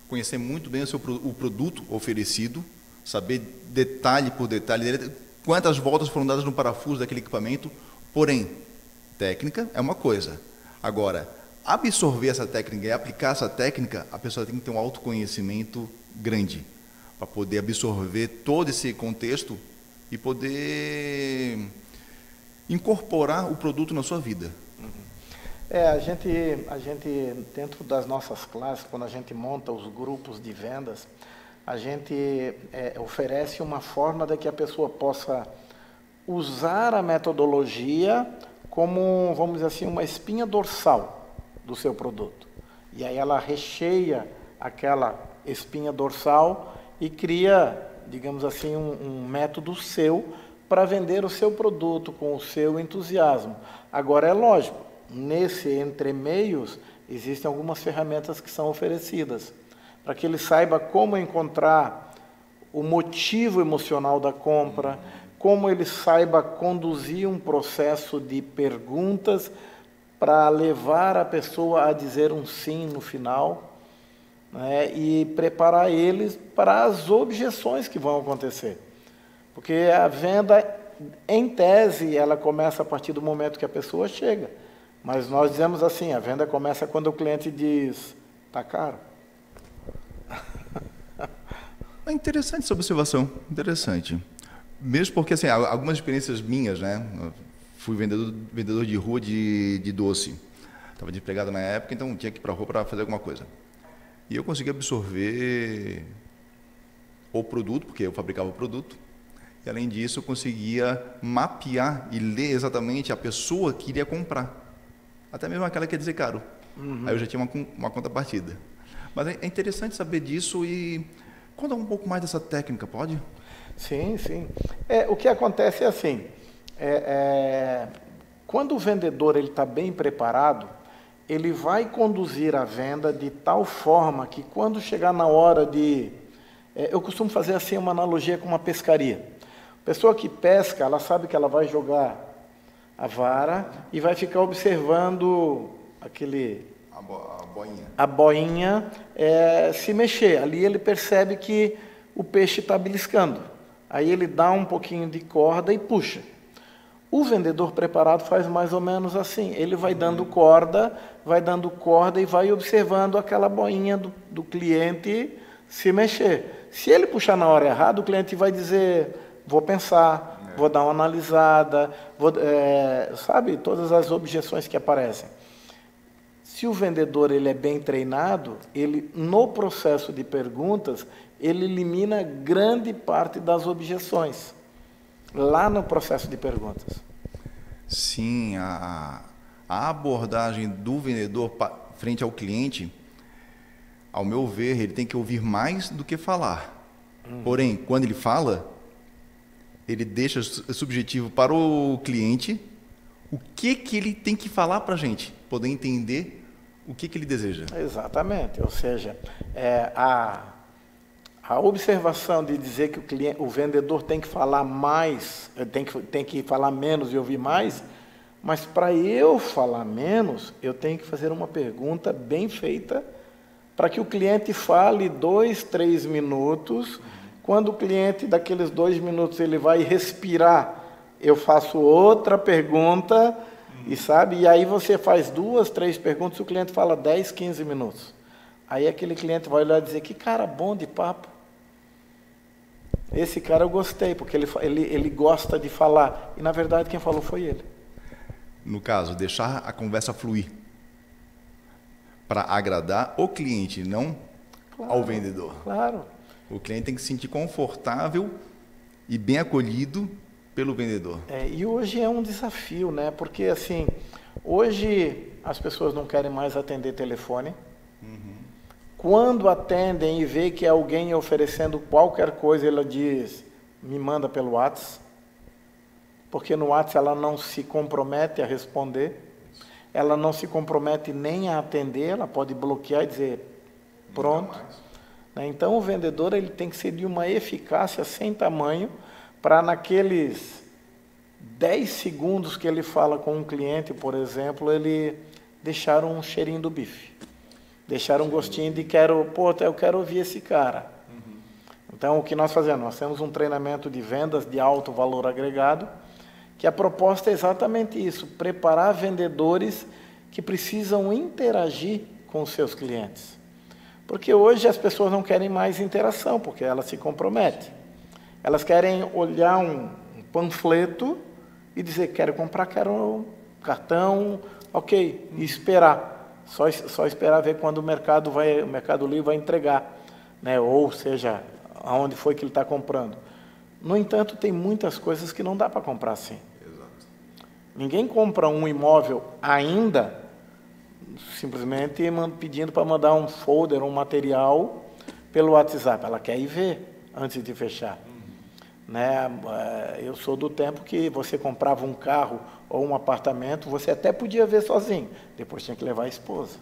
conhecer muito bem o produto oferecido, saber detalhe por detalhe, quantas voltas foram dadas no parafuso daquele equipamento, porém, técnica é uma coisa. Agora, absorver essa técnica e aplicar essa técnica, a pessoa tem que ter um autoconhecimento grande para poder absorver todo esse contexto e poder incorporar o produto na sua vida. A gente dentro das nossas classes, quando a gente monta os grupos de vendas, a gente oferece uma forma de que a pessoa possa usar a metodologia como, vamos dizer assim, uma espinha dorsal do seu produto. E aí ela recheia aquela espinha dorsal e cria, digamos assim, um método seu para vender o seu produto com o seu entusiasmo. Agora, é lógico, nesse entremeios existem algumas ferramentas que são oferecidas para que ele saiba como encontrar o motivo emocional da compra, como ele saiba conduzir um processo de perguntas para levar a pessoa a dizer um sim no final, né, e preparar eles para as objeções que vão acontecer. Porque a venda, em tese, ela começa a partir do momento que a pessoa chega. Mas nós dizemos assim, a venda começa quando o cliente diz, está caro. É interessante essa observação, interessante. Mesmo porque, assim, algumas experiências minhas, né? Fui vendedor de rua de doce. Estava desempregado na época, então tinha que ir para a rua para fazer alguma coisa. E eu consegui absorver o produto, porque eu fabricava o produto. E, além disso, eu conseguia mapear e ler exatamente a pessoa que iria comprar. Até mesmo aquela que ia dizer caro. Aí eu já tinha uma contrapartida. Mas é interessante saber disso e conta um pouco mais dessa técnica, pode? Sim, sim. O que acontece é assim, quando o vendedor está bem preparado, ele vai conduzir a venda de tal forma que quando chegar na hora de... eu costumo fazer assim uma analogia com uma pescaria. A pessoa que pesca, ela sabe que ela vai jogar a vara e vai ficar observando a boinha se mexer. Ali ele percebe que o peixe está beliscando. Aí ele dá um pouquinho de corda e puxa. O vendedor preparado faz mais ou menos assim. Ele vai dando corda e vai observando aquela boinha do cliente se mexer. Se ele puxar na hora errada, o cliente vai dizer, vou pensar, vou dar uma analisada, sabe, todas as objeções que aparecem. Se o vendedor ele é bem treinado, ele, no processo de perguntas, ele elimina grande parte das objeções, lá no processo de perguntas. Sim, a abordagem do vendedor frente ao cliente, ao meu ver, ele tem que ouvir mais do que falar. Porém, quando ele fala, ele deixa subjetivo para o cliente o que ele tem que falar para a gente, poder entender o que ele deseja. Exatamente, ou seja, a observação de dizer que o vendedor tem que falar mais, tem que falar menos e ouvir mais, mas para eu falar menos, eu tenho que fazer uma pergunta bem feita para que o cliente fale 2, 3 minutos. Quando o cliente, daqueles 2 minutos, ele vai respirar, eu faço outra pergunta, e aí você faz 2, 3 perguntas, o cliente fala 10, 15 minutos. Aí aquele cliente vai olhar e dizer, que cara bom de papo. Esse cara eu gostei, porque ele gosta de falar. E, na verdade, quem falou foi ele. No caso, deixar a conversa fluir para agradar o cliente, não ao vendedor. Claro. O cliente tem que se sentir confortável e bem acolhido pelo vendedor. E hoje é um desafio, né? Porque, assim, hoje as pessoas não querem mais atender telefone. Quando atendem e vê que é alguém oferecendo qualquer coisa, ela diz, me manda pelo WhatsApp. Porque no WhatsApp ela não se compromete a responder. Ela não se compromete nem a atender, ela pode bloquear e dizer, pronto. Então, o vendedor ele tem que ser de uma eficácia sem tamanho para naqueles 10 segundos que ele fala com um cliente, por exemplo, ele deixar um cheirinho do bife. Deixar um gostinho de eu quero ouvir esse cara. Então, o que nós fazemos? Nós temos um treinamento de vendas de alto valor agregado, que a proposta é exatamente isso, preparar vendedores que precisam interagir com os seus clientes. Porque hoje as pessoas não querem mais interação, porque elas se comprometem. Elas querem olhar um panfleto e dizer, quero comprar, quero um cartão, ok, e esperar. Só esperar ver quando o Mercado Livre vai entregar, né? Ou seja, aonde foi que ele está comprando. No entanto, tem muitas coisas que não dá para comprar assim. Exato. Ninguém compra um imóvel ainda simplesmente pedindo para mandar um folder, um material pelo WhatsApp. Ela quer ir ver antes de fechar. Né? Eu sou do tempo que você comprava um carro ou um apartamento, você até podia ver sozinho, depois tinha que levar a esposa.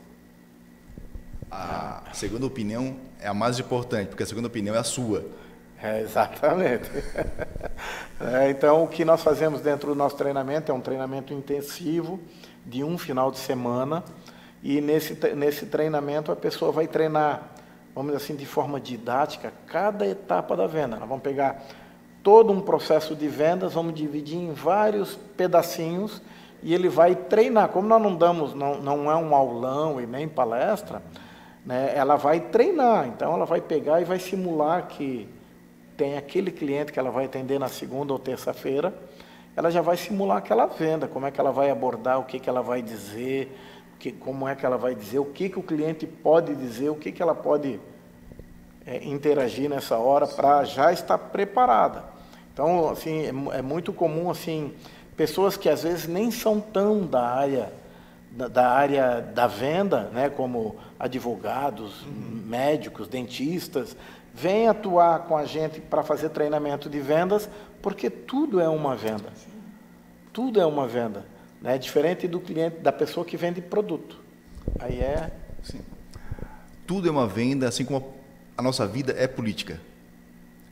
A segunda opinião é a mais importante, porque a segunda opinião é a sua. Exatamente. Então, o que nós fazemos dentro do nosso treinamento é um treinamento intensivo de um final de semana, e nesse treinamento a pessoa vai treinar, vamos dizer assim, de forma didática, cada etapa da venda. Nós vamos pegar todo um processo de vendas, vamos dividir em vários pedacinhos, e ele vai treinar. Como nós não é um aulão e nem palestra, né, ela vai treinar. Então, ela vai pegar e vai simular que tem aquele cliente que ela vai atender na segunda ou terça-feira, ela já vai simular aquela venda, como é que ela vai abordar, o que ela vai dizer, como é que ela vai dizer, o que o cliente pode dizer, o que ela pode interagir nessa hora para já estar preparada. Então, assim, é muito comum, assim, pessoas que às vezes nem são tão da área da venda, né, como advogados, médicos, dentistas, vêm atuar com a gente para fazer treinamento de vendas, porque tudo é uma venda. Tudo é uma venda, né? Diferente do cliente, da pessoa que vende produto. Aí Sim. Tudo é uma venda, assim como a nossa vida é política.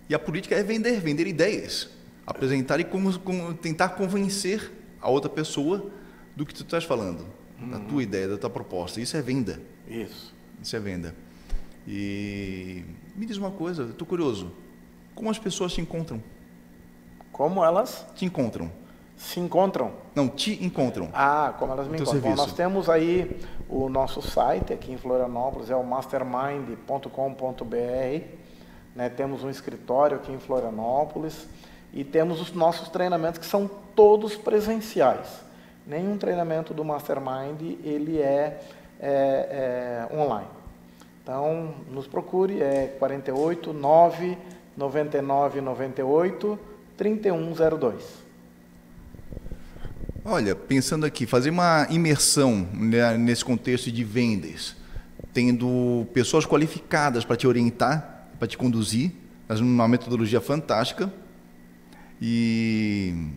E a política é vender ideias, apresentar e como tentar convencer a outra pessoa do que tu estás falando, da tua ideia, da tua proposta. Isso é venda. Isso é venda. E me diz uma coisa, estou curioso, como as pessoas te encontram? Como elas? Te encontram. Se encontram? Não, te encontram. Como elas me encontram. Bom, nós temos aí o nosso site aqui em Florianópolis, é o mastermind.com.br, né? Temos um escritório aqui em Florianópolis e temos os nossos treinamentos que são todos presenciais. Nenhum treinamento do Mastermind ele é online. Então, nos procure, 48 9 99 98 3102. Olha, pensando aqui, fazer uma imersão, né, nesse contexto de vendas, tendo pessoas qualificadas para te orientar, para te conduzir, uma metodologia fantástica, e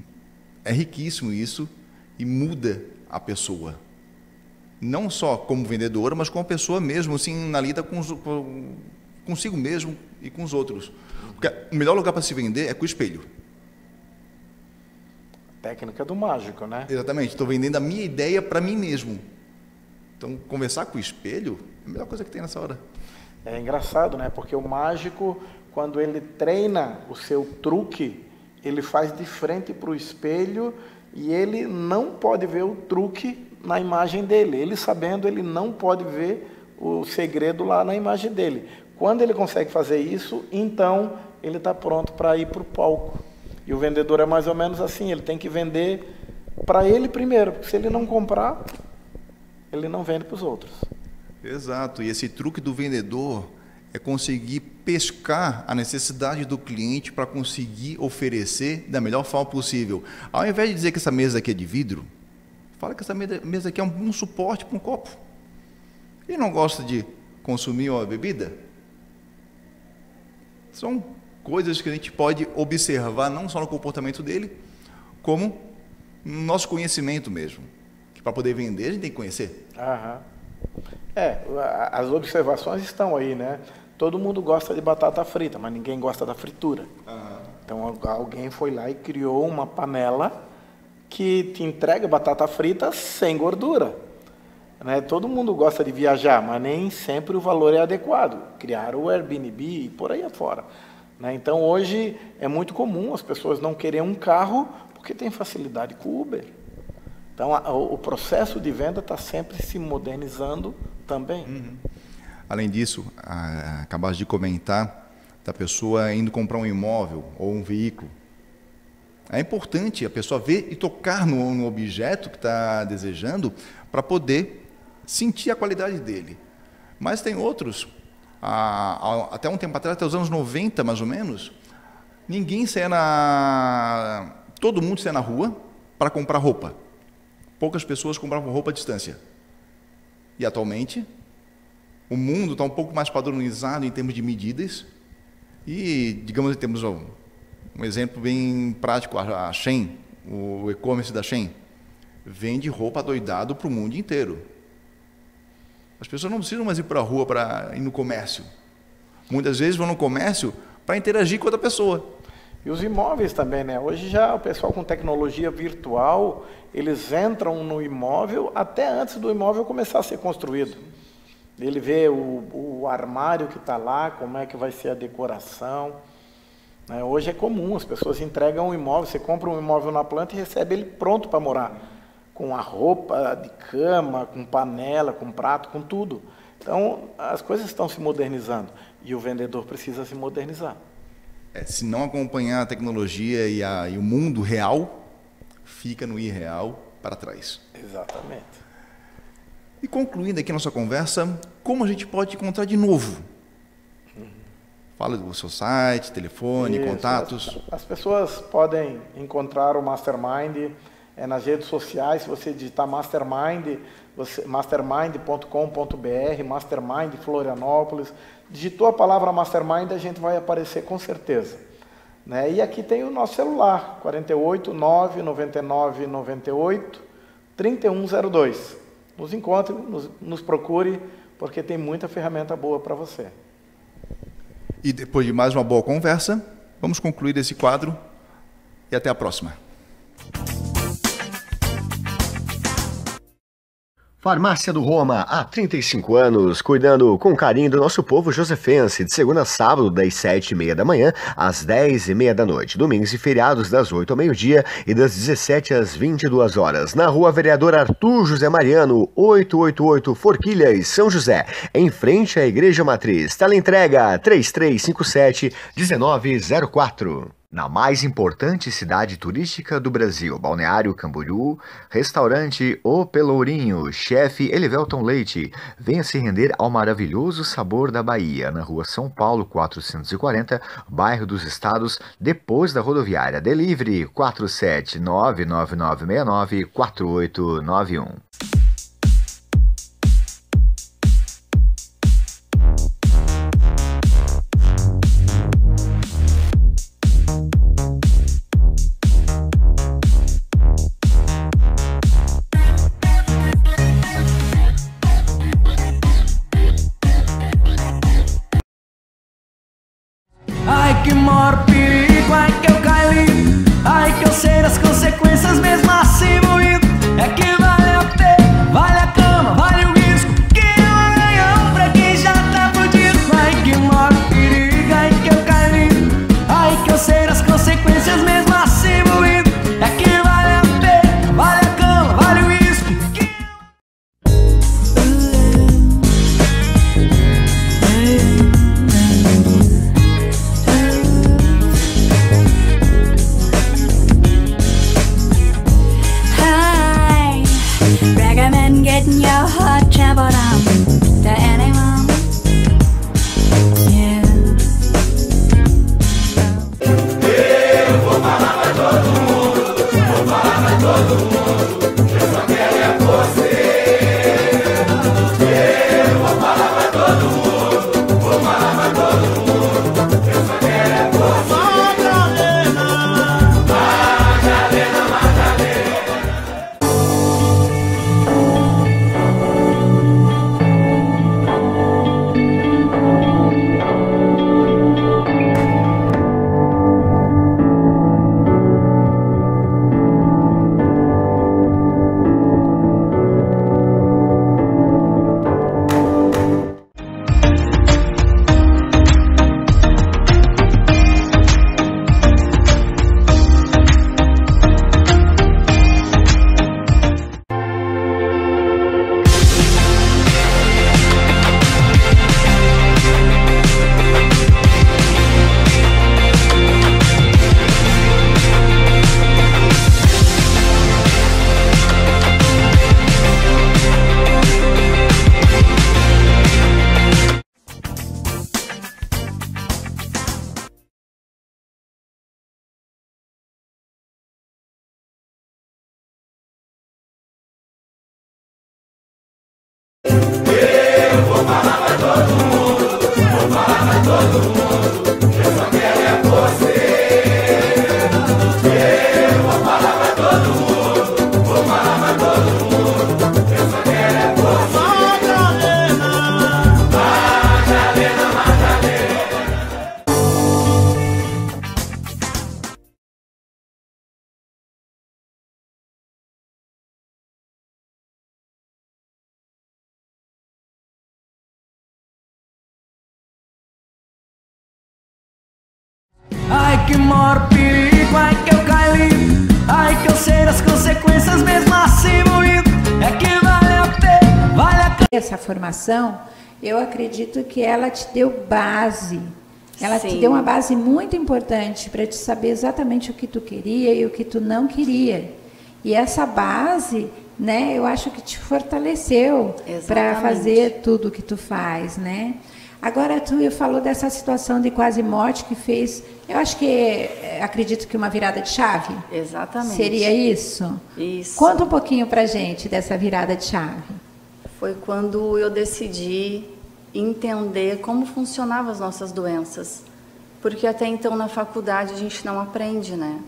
é riquíssimo isso, e muda a pessoa. Não só como vendedora, mas como pessoa mesmo, assim, na lida consigo mesmo e com os outros. Porque o melhor lugar para se vender é com o espelho. Técnica do mágico, né? Exatamente. Estou vendendo a minha ideia para mim mesmo. Então, conversar com o espelho é a melhor coisa que tem nessa hora. É engraçado, né? Porque o mágico, quando ele treina o seu truque, ele faz de frente para o espelho e ele não pode ver o truque na imagem dele. Ele sabendo, ele não pode ver o segredo lá na imagem dele. Quando ele consegue fazer isso, então ele está pronto para ir para o palco. E o vendedor é mais ou menos assim, ele tem que vender para ele primeiro, porque se ele não comprar, ele não vende para os outros. Exato, e esse truque do vendedor é conseguir pescar a necessidade do cliente para conseguir oferecer da melhor forma possível. Ao invés de dizer que essa mesa aqui é de vidro, fala que essa mesa aqui é um suporte para um copo. Ele não gosta de consumir uma bebida? São coisas que a gente pode observar não só no comportamento dele, como no nosso conhecimento mesmo. Que para poder vender, a gente tem que conhecer. Aham. As observações estão aí, né? Todo mundo gosta de batata frita, mas ninguém gosta da fritura. Então, alguém foi lá e criou uma panela que te entrega batata frita sem gordura. Né? Todo mundo gosta de viajar, mas nem sempre o valor é adequado. Criaram o Airbnb e por aí afora. Né? Então, hoje é muito comum as pessoas não querem um carro porque tem facilidade com o Uber. Então, o processo de venda está sempre se modernizando também. Além disso, acabaste de comentar da pessoa indo comprar um imóvel ou um veículo. É importante a pessoa ver e tocar no objeto que está desejando para poder sentir a qualidade dele. Mas tem outros, até um tempo atrás, até os anos 90 mais ou menos, todo mundo saía na rua para comprar roupa. Poucas pessoas compravam roupa à distância. E atualmente, o mundo está um pouco mais padronizado em termos de medidas. E, digamos, temos um exemplo bem prático, a Shein, o e-commerce da Shein, vende roupa adoidado para o mundo inteiro. As pessoas não precisam mais ir para a rua para ir no comércio. Muitas vezes vão no comércio para interagir com outra pessoa. E os imóveis também, né? Hoje já o pessoal com tecnologia virtual, eles entram no imóvel até antes do imóvel começar a ser construído. Ele vê o armário que está lá, como é que vai ser a decoração. Né? Hoje é comum, as pessoas entregam um imóvel, você compra um imóvel na planta e recebe ele pronto para morar. Com a roupa de cama, com panela, com prato, com tudo. Então, as coisas estão se modernizando e o vendedor precisa se modernizar. Se não acompanhar a tecnologia e o mundo real, fica no irreal para trás. Exatamente. E concluindo aqui a nossa conversa, como a gente pode encontrar de novo? Fala do seu site, telefone, contatos. As pessoas podem encontrar o Mastermind nas redes sociais. Se você digitar Mastermind, mastermind.com.br, Mastermind Florianópolis, digitou a palavra Mastermind, a gente vai aparecer com certeza. Né? E aqui tem o nosso celular, 48 999 98 3102. Nos encontre, nos procure, porque tem muita ferramenta boa para você. E depois de mais uma boa conversa, vamos concluir esse quadro e até a próxima. Farmácia do Roma, há 35 anos, cuidando com carinho do nosso povo josefense, de segunda a sábado, das 7h30 da manhã às 10h30 da noite, domingos e feriados das 8 ao meio-dia e das 17 às 22 horas, na Rua Vereador Arthur José Mariano, 888 Forquilhas, São José, em frente à Igreja Matriz. Teleentrega 3357-1904. Na mais importante cidade turística do Brasil, Balneário Camboriú, restaurante O Pelourinho, chefe Elivelton Leite. Venha se render ao maravilhoso sabor da Bahia, na Rua São Paulo 440, bairro dos Estados, depois da rodoviária. Delivery 47999694891. getting your heart traveled on to anyone. Yeah. Eu vou falar pra todo mundo, vou falar pra todo mundo, eu só quero é você. Eu vou falar pra todo mundo, vou falar pra todo mundo, eu só quero é você. Madalena, Madalena. Eu vou falar pra todo mundo, vou falar pra todo mundo, eu só quero é você. Eu vou falar pra todo mundo, vou falar pra todo mundo, eu só quero é você. Madalena, Madalena, Madalena. Ai que maior perigo, ai que eu caí, ai que eu sei das consequências mesmo assim moído. É que vale a pena, vale a pena. Essa formação, eu acredito que ela te deu base. Ela te deu uma base muito importante para te saber exatamente o que tu queria e o que tu não queria. E essa base, né, eu acho que te fortaleceu para fazer tudo o que tu faz, né? Agora, tu falou dessa situação de quase morte que fez, eu acho que, acredito que uma virada de chave. Exatamente. Seria isso? Isso. Conta um pouquinho pra gente dessa virada de chave. Foi quando eu decidi entender como funcionavam as nossas doenças. Porque até então na faculdade a gente não aprende, né?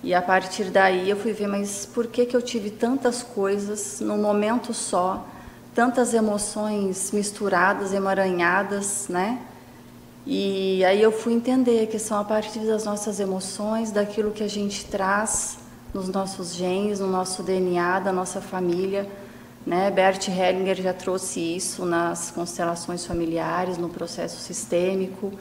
E a partir daí eu fui ver, mas por que eu tive tantas coisas num momento só? Tantas emoções misturadas, emaranhadas, né? E aí eu fui entender que são a partir das nossas emoções, daquilo que a gente traz nos nossos genes, no nosso DNA, da nossa família, né? Bert Hellinger já trouxe isso nas constelações familiares, no processo sistêmico.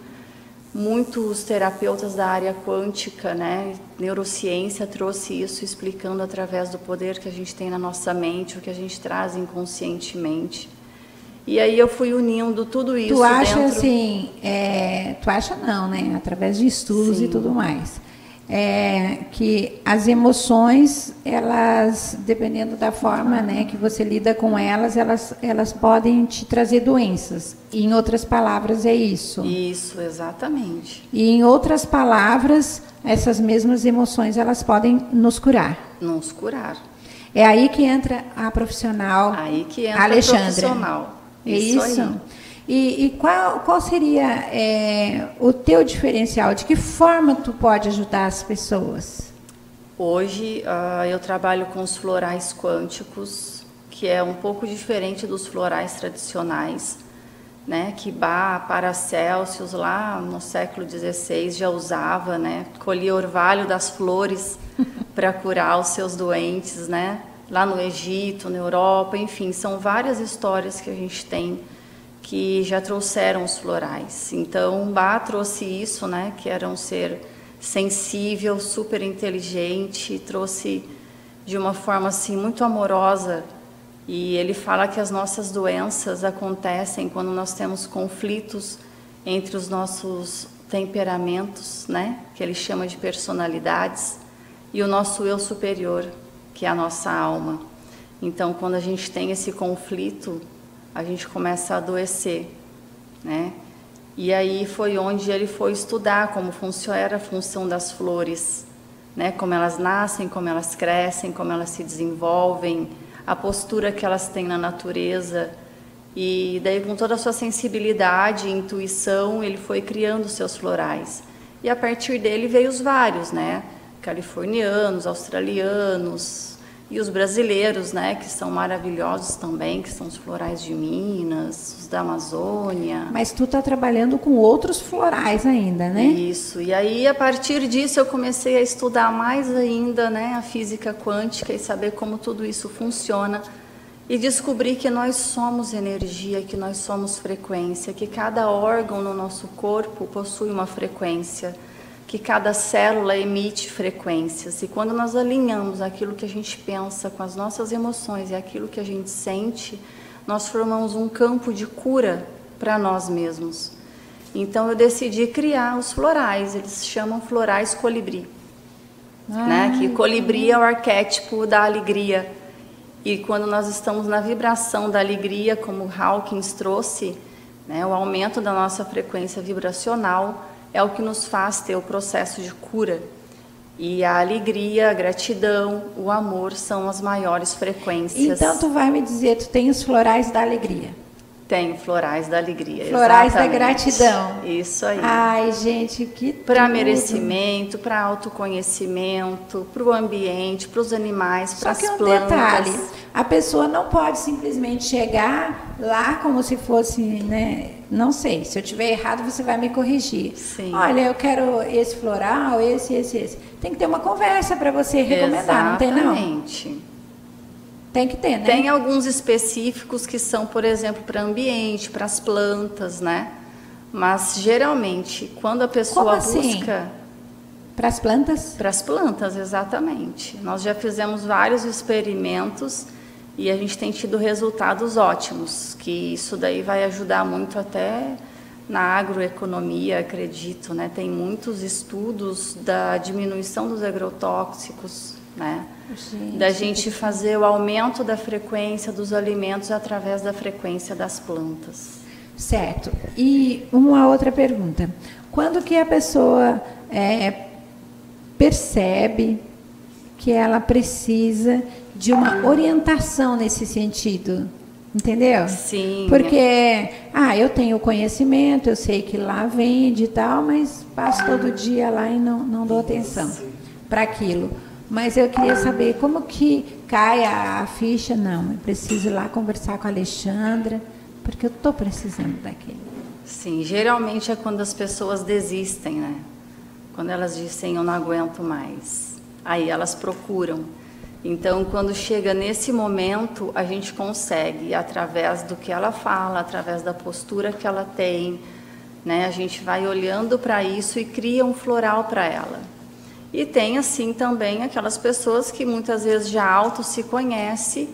Muitos terapeutas da área quântica, né, neurociência, trouxe isso explicando através do poder que a gente tem na nossa mente, o que a gente traz inconscientemente. E aí eu fui unindo tudo isso. Tu acha assim, tu acha não, né, através de estudos e tudo mais, que as emoções, elas, dependendo da forma, né, que você lida com elas podem te trazer doenças. E, em outras palavras, é isso? Isso, exatamente. E, em outras palavras, essas mesmas emoções, elas podem nos curar. Nos curar. É aí que entra a profissional aí que entra Alexandra. A profissional. É isso? Aí. E qual seria o teu diferencial? De que forma tu pode ajudar as pessoas? Hoje eu trabalho com os florais quânticos, que é um pouco diferente dos florais tradicionais, né? Que Bach, Paracelsus, lá no século XVI já usava, né? Colhia orvalho das flores para curar os seus doentes, né? Lá no Egito, na Europa, enfim, são várias histórias que a gente tem que já trouxeram os florais. Então, Bach trouxe isso, né, que era um ser sensível, super inteligente, trouxe de uma forma assim muito amorosa. E ele fala que as nossas doenças acontecem quando nós temos conflitos entre os nossos temperamentos, né, que ele chama de personalidades, e o nosso eu superior, que é a nossa alma. Então, quando a gente tem esse conflito, a gente começa a adoecer, né? E aí foi onde ele foi estudar como era a função das flores, né? Como elas nascem, como elas crescem, como elas se desenvolvem, a postura que elas têm na natureza. E daí, com toda a sua sensibilidade e intuição, ele foi criando os seus florais. E a partir dele veio os vários, né? Californianos, australianos e os brasileiros, né? Que são maravilhosos também, que são os florais de Minas, os da Amazônia. Mas tu tá trabalhando com outros florais ainda, né? Isso. E aí, a partir disso, eu comecei a estudar mais ainda, né? A física quântica e saber como tudo isso funciona. E descobri que nós somos energia, que nós somos frequência, que cada órgão no nosso corpo possui uma frequência, que cada célula emite frequências. E quando nós alinhamos aquilo que a gente pensa com as nossas emoções e aquilo que a gente sente, nós formamos um campo de cura para nós mesmos. Então eu decidi criar os florais, eles se chamam florais colibri. Né? Que colibri é o arquétipo da alegria. E quando nós estamos na vibração da alegria, como Hawkins trouxe, né, o aumento da nossa frequência vibracional é o que nos faz ter o processo de cura. E a alegria, a gratidão, o amor são as maiores frequências. Então tu vai me dizer, tu tem os florais da alegria. Tenho florais da alegria. Florais exatamente. da gratidão. Isso aí. Ai, gente, que para merecimento, para autoconhecimento, para o ambiente, para os animais, para as plantas. Só que um detalhe, a pessoa não pode simplesmente chegar lá como se fosse, né? Não sei, se eu estiver errado você vai me corrigir. Sim. Olha, eu quero esse floral, esse. Tem que ter uma conversa para você recomendar, não tem não? Exatamente. Tem que ter, né? Tem alguns específicos que são, por exemplo, para ambiente, para as plantas, né? Mas, geralmente, quando a pessoa busca... Para as plantas? Para as plantas, exatamente. Nós já fizemos vários experimentos e a gente tem tido resultados ótimos, que isso daí vai ajudar muito até na agroeconomia, acredito, né? Tem muitos estudos da diminuição dos agrotóxicos, né? Da gente fazer o aumento da frequência dos alimentos através da frequência das plantas. Certo. E uma outra pergunta. Quando que a pessoa percebe que ela precisa de uma orientação nesse sentido? Entendeu? Sim. Porque, eu tenho conhecimento, eu sei que lá vende e tal, mas passo todo dia lá e não dou atenção para aquilo. Mas eu queria saber como que cai a ficha. Não, eu preciso ir lá conversar com a Alexandra, porque eu estou precisando daquilo. Sim, geralmente é quando as pessoas desistem, né? Quando elas dizem, eu não aguento mais. Aí elas procuram. Então, quando chega nesse momento, a gente consegue, através do que ela fala, através da postura que ela tem, né? A gente vai olhando para isso e cria um floral para ela. E tem, assim, também aquelas pessoas que muitas vezes já auto se conhece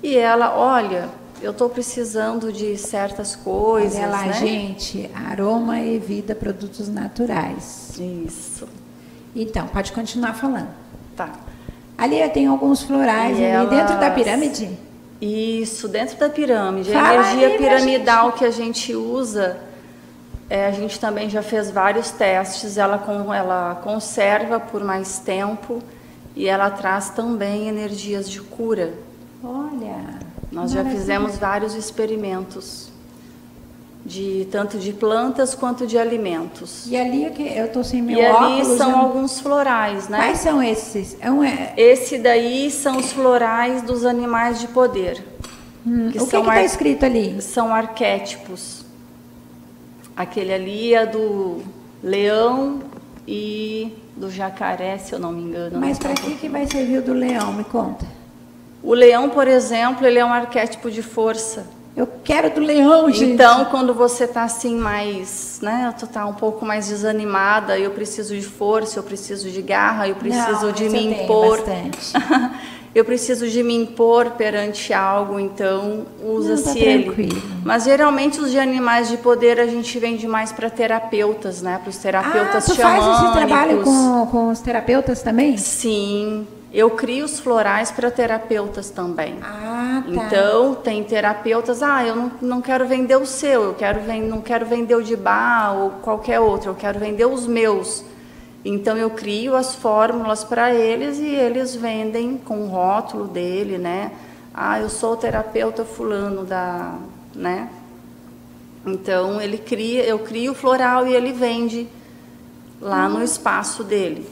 e ela, olha, eu estou precisando de certas coisas, olha lá, né? gente, Aroma e Vida Produtos Naturais. Isso. Então, pode continuar falando. Tá. Ali tem alguns florais ali dentro da pirâmide? Isso, dentro da pirâmide. Fala a energia aí, piramidal que a gente usa... a gente também já fez vários testes, ela conserva por mais tempo e ela traz também energias de cura. Olha! Nós já fizemos vários experimentos, tanto de plantas quanto de alimentos. E ali, eu estou sem meu óculos... E ali são já... alguns florais, né? Quais são esses? Esse daí são os florais dos animais de poder. O que está escrito ali? São arquétipos. Aquele ali é do leão e do jacaré, se eu não me engano. Mas para que vai servir o do leão? Me conta. O leão, por exemplo, ele é um arquétipo de força. Eu quero do leão, gente. Então, quando você está assim mais, né, tu tá um pouco mais desanimada, eu preciso de força, eu preciso de garra, eu preciso de me impor. Eu preciso de me impor perante algo, então usa-se ele. Mas geralmente os de animais de poder a gente vende mais para terapeutas, né? Para os terapeutas xamânicos. Tu faz esse trabalho com os terapeutas também? Sim. Eu crio os florais para terapeutas também. Ah, tá. Então, tem terapeutas, eu não quero vender o seu, não quero vender o de bar ou qualquer outro, eu quero vender os meus. Então, eu crio as fórmulas para eles e eles vendem com o rótulo dele, né? Eu sou o terapeuta fulano né? Então, eu crio o floral e ele vende lá no espaço dele,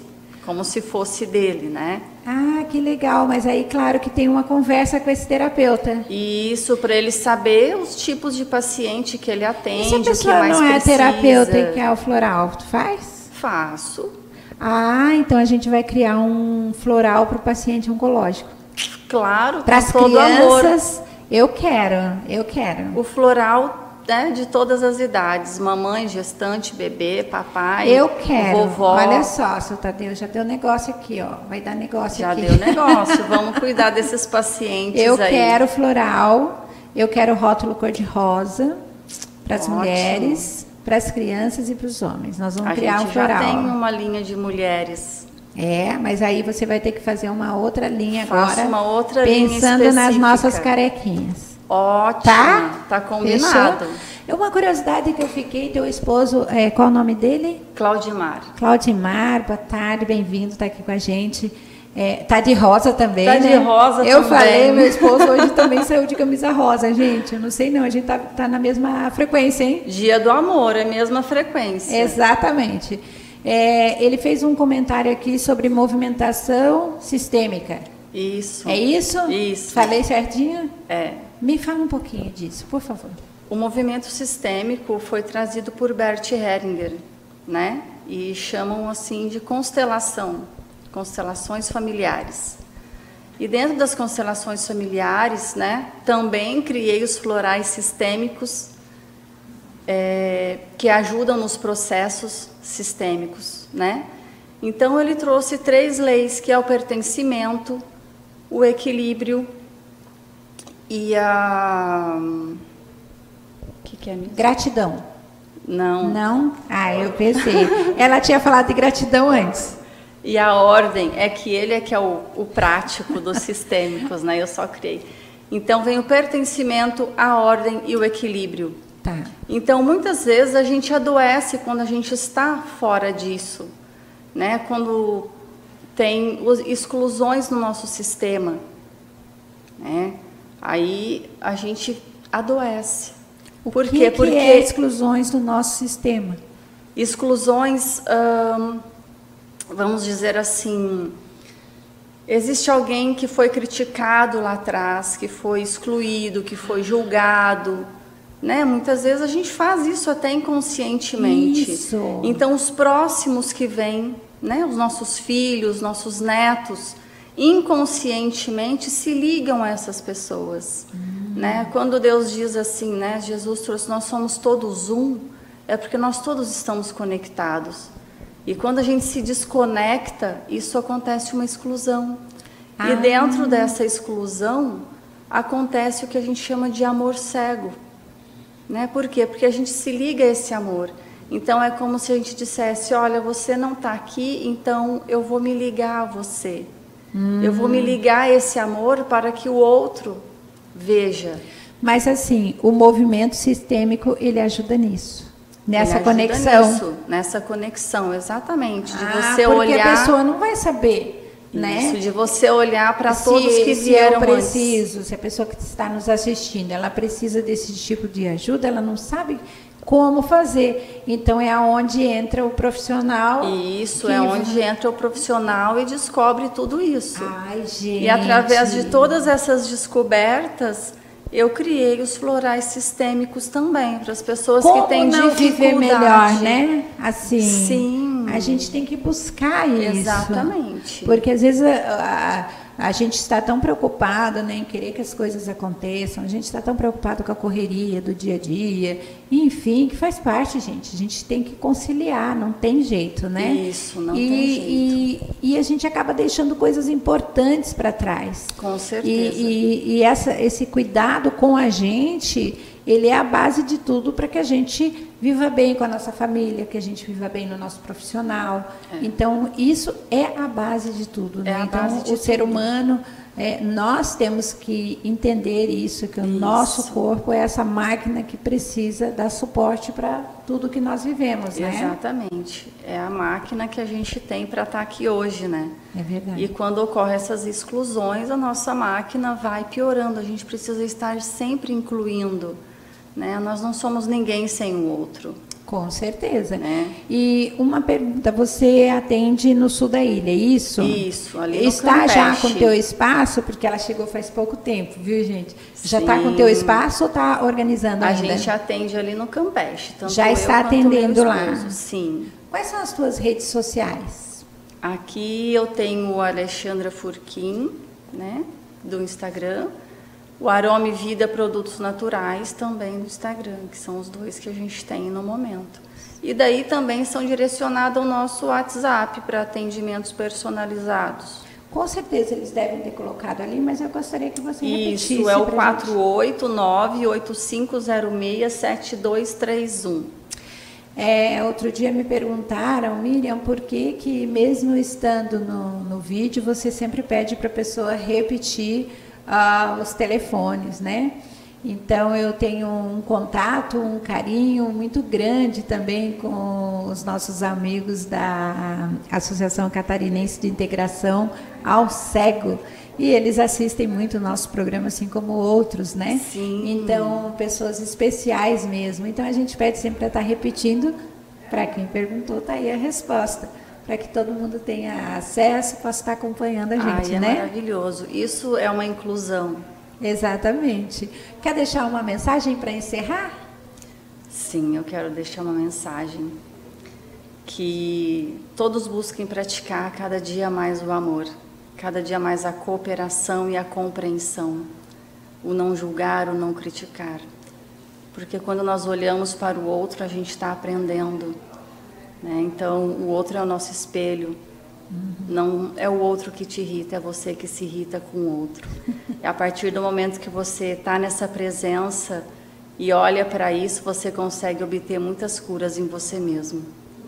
como se fosse dele, né? Ah, que legal, mas aí claro que tem uma conversa com esse terapeuta. Isso, para ele saber os tipos de paciente que ele atende, e se a pessoa o que mais não é precisa. terapeuta e quer o floral, tu faz? Faço. Então a gente vai criar um floral para o paciente oncológico. Claro, para as crianças, amor. Eu quero. O floral, né, de todas as idades, mamãe, gestante, bebê, papai, eu quero. Vovó. Olha só, seu Tadeu, já deu negócio aqui, ó. Vai dar negócio já aqui. Já deu negócio. Vamos cuidar desses pacientes eu aí. Quero floral, eu quero rótulo cor-de-rosa para as mulheres, para as crianças e para os homens. Nós vamos criar um floral. Já tem uma linha de mulheres. Mas aí você vai ter que fazer uma outra linha agora. Uma outra pensando linha nas nossas carequinhas. Ótimo. Tá combinado. Uma curiosidade que eu fiquei, teu esposo, qual o nome dele? Claudimar. Claudimar, boa tarde, bem-vindo, tá aqui com a gente. Tá de rosa também, né? de rosa eu também. Falei, meu esposo hoje também saiu de camisa rosa, gente. Eu não sei não, a gente tá na mesma frequência, hein? Dia do amor, é a mesma frequência. Exatamente. Ele fez um comentário aqui sobre movimentação sistêmica. Isso. É isso? Isso. Falei certinho? É. Me fala um pouquinho disso, por favor. O movimento sistêmico foi trazido por Bert Hellinger, né? E chamam assim de constelação, constelações familiares. E dentro das constelações familiares, né, também criei os florais sistêmicos que ajudam nos processos sistêmicos, né? Então ele trouxe 3 leis, que é o pertencimento, o equilíbrio e a... O que é mesmo? Gratidão. Não. Não? Eu pensei. Ela tinha falado de gratidão antes. E a ordem é que ele é que é o prático dos sistêmicos, né? Eu só criei. Então vem o pertencimento, a ordem e o equilíbrio. Tá. Então muitas vezes a gente adoece quando a gente está fora disso, né? Quando tem exclusões no nosso sistema, né? Aí a gente adoece. Por quê? Porque é exclusões do nosso sistema. Exclusões, vamos dizer assim, existe alguém que foi criticado lá atrás, que foi excluído, que foi julgado, né? Muitas vezes a gente faz isso até inconscientemente. Isso. Então os próximos que vêm, né? Os nossos filhos, nossos netos, inconscientemente se ligam a essas pessoas, né? Quando Deus diz assim, né? Jesus trouxe, nós somos todos um, é porque nós todos estamos conectados. E quando a gente se desconecta, isso acontece uma exclusão. E dentro dessa exclusão acontece o que a gente chama de amor cego, né? Por quê? Porque a gente se liga a esse amor. Então é como se a gente dissesse, olha, você não está aqui, então eu vou me ligar a você. Eu vou me ligar a esse amor para que o outro veja. Mas assim, o movimento sistêmico, ele ajuda nisso. Nessa conexão. Nessa conexão, exatamente. De você porque olhar. A pessoa não vai saber, né? Isso, de você olhar para todos que vieram antes. Se a pessoa que está nos assistindo, ela precisa desse tipo de ajuda, ela não sabe como fazer. Então é aonde entra o profissional. Isso, é onde entra o profissional e descobre tudo isso. Ai, gente. E através de todas essas descobertas, eu criei os florais sistêmicos também, para as pessoas que têm dificuldade. Viver melhor, né? Assim. Sim. A gente tem que buscar isso. Exatamente. Porque às vezes a gente está tão preocupado, né, em querer que as coisas aconteçam, a gente está tão preocupado com a correria do dia a dia, enfim, que faz parte, gente. A gente tem que conciliar, não tem jeito, né? Isso, não tem jeito. E a gente acaba deixando coisas importantes para trás. Com certeza. E esse cuidado com a gente, ele é a base de tudo para que a gente viva bem com a nossa família, que a gente viva bem no nosso profissional. Então, isso é a base de tudo. Né? Então, o ser humano, nós temos que entender isso, que o nosso corpo é essa máquina que precisa dar suporte para tudo que nós vivemos. Né? Exatamente. É a máquina que a gente tem para estar aqui hoje, né? É verdade. E quando ocorrem essas exclusões, a nossa máquina vai piorando. A gente precisa estar sempre incluindo. Né? Nós não somos ninguém sem o outro. Com certeza. Né? E uma pergunta, você atende no sul da ilha, é isso? Isso, ali no Está Campeche. já com o teu espaço? Porque ela chegou faz pouco tempo, viu, gente? Já está com o teu espaço ou está organizando ainda? A gente atende ali no Campeche. Tanto já está atendendo lá? Sim. Quais são as tuas redes sociais? Aqui eu tenho o Alexandra Furquim, né, do Instagram. O Arome Vida Produtos Naturais também no Instagram, que são os dois que a gente tem no momento. E daí também são direcionados ao nosso WhatsApp para atendimentos personalizados. Com certeza eles devem ter colocado ali, mas eu gostaria que você repetisse. Isso, é o 489-8506-7231. Outro dia me perguntaram, Miriam, por que mesmo estando no vídeo, você sempre pede para a pessoa repetir os telefones, né? Então, eu tenho um contato, um carinho muito grande também com os nossos amigos da Associação Catarinense de Integração ao Cego. E eles assistem muito o nosso programa, assim como outros, né? Sim. Então, pessoas especiais mesmo. Então, a gente pede sempre para estar repetindo. Para quem perguntou, está aí a resposta. Para que todo mundo tenha acesso, possa estar acompanhando a gente, né? Maravilhoso. Isso é uma inclusão. Exatamente. Quer deixar uma mensagem para encerrar? Sim, eu quero deixar uma mensagem. Que todos busquem praticar cada dia mais o amor. Cada dia mais a cooperação e a compreensão. O não julgar, o não criticar. Porque quando nós olhamos para o outro, a gente está aprendendo. Né? Então, o outro é o nosso espelho. Não é o outro que te irrita, é você que se irrita com o outro. E a partir do momento que você está nessa presença e olha para isso, você consegue obter muitas curas em você mesmo.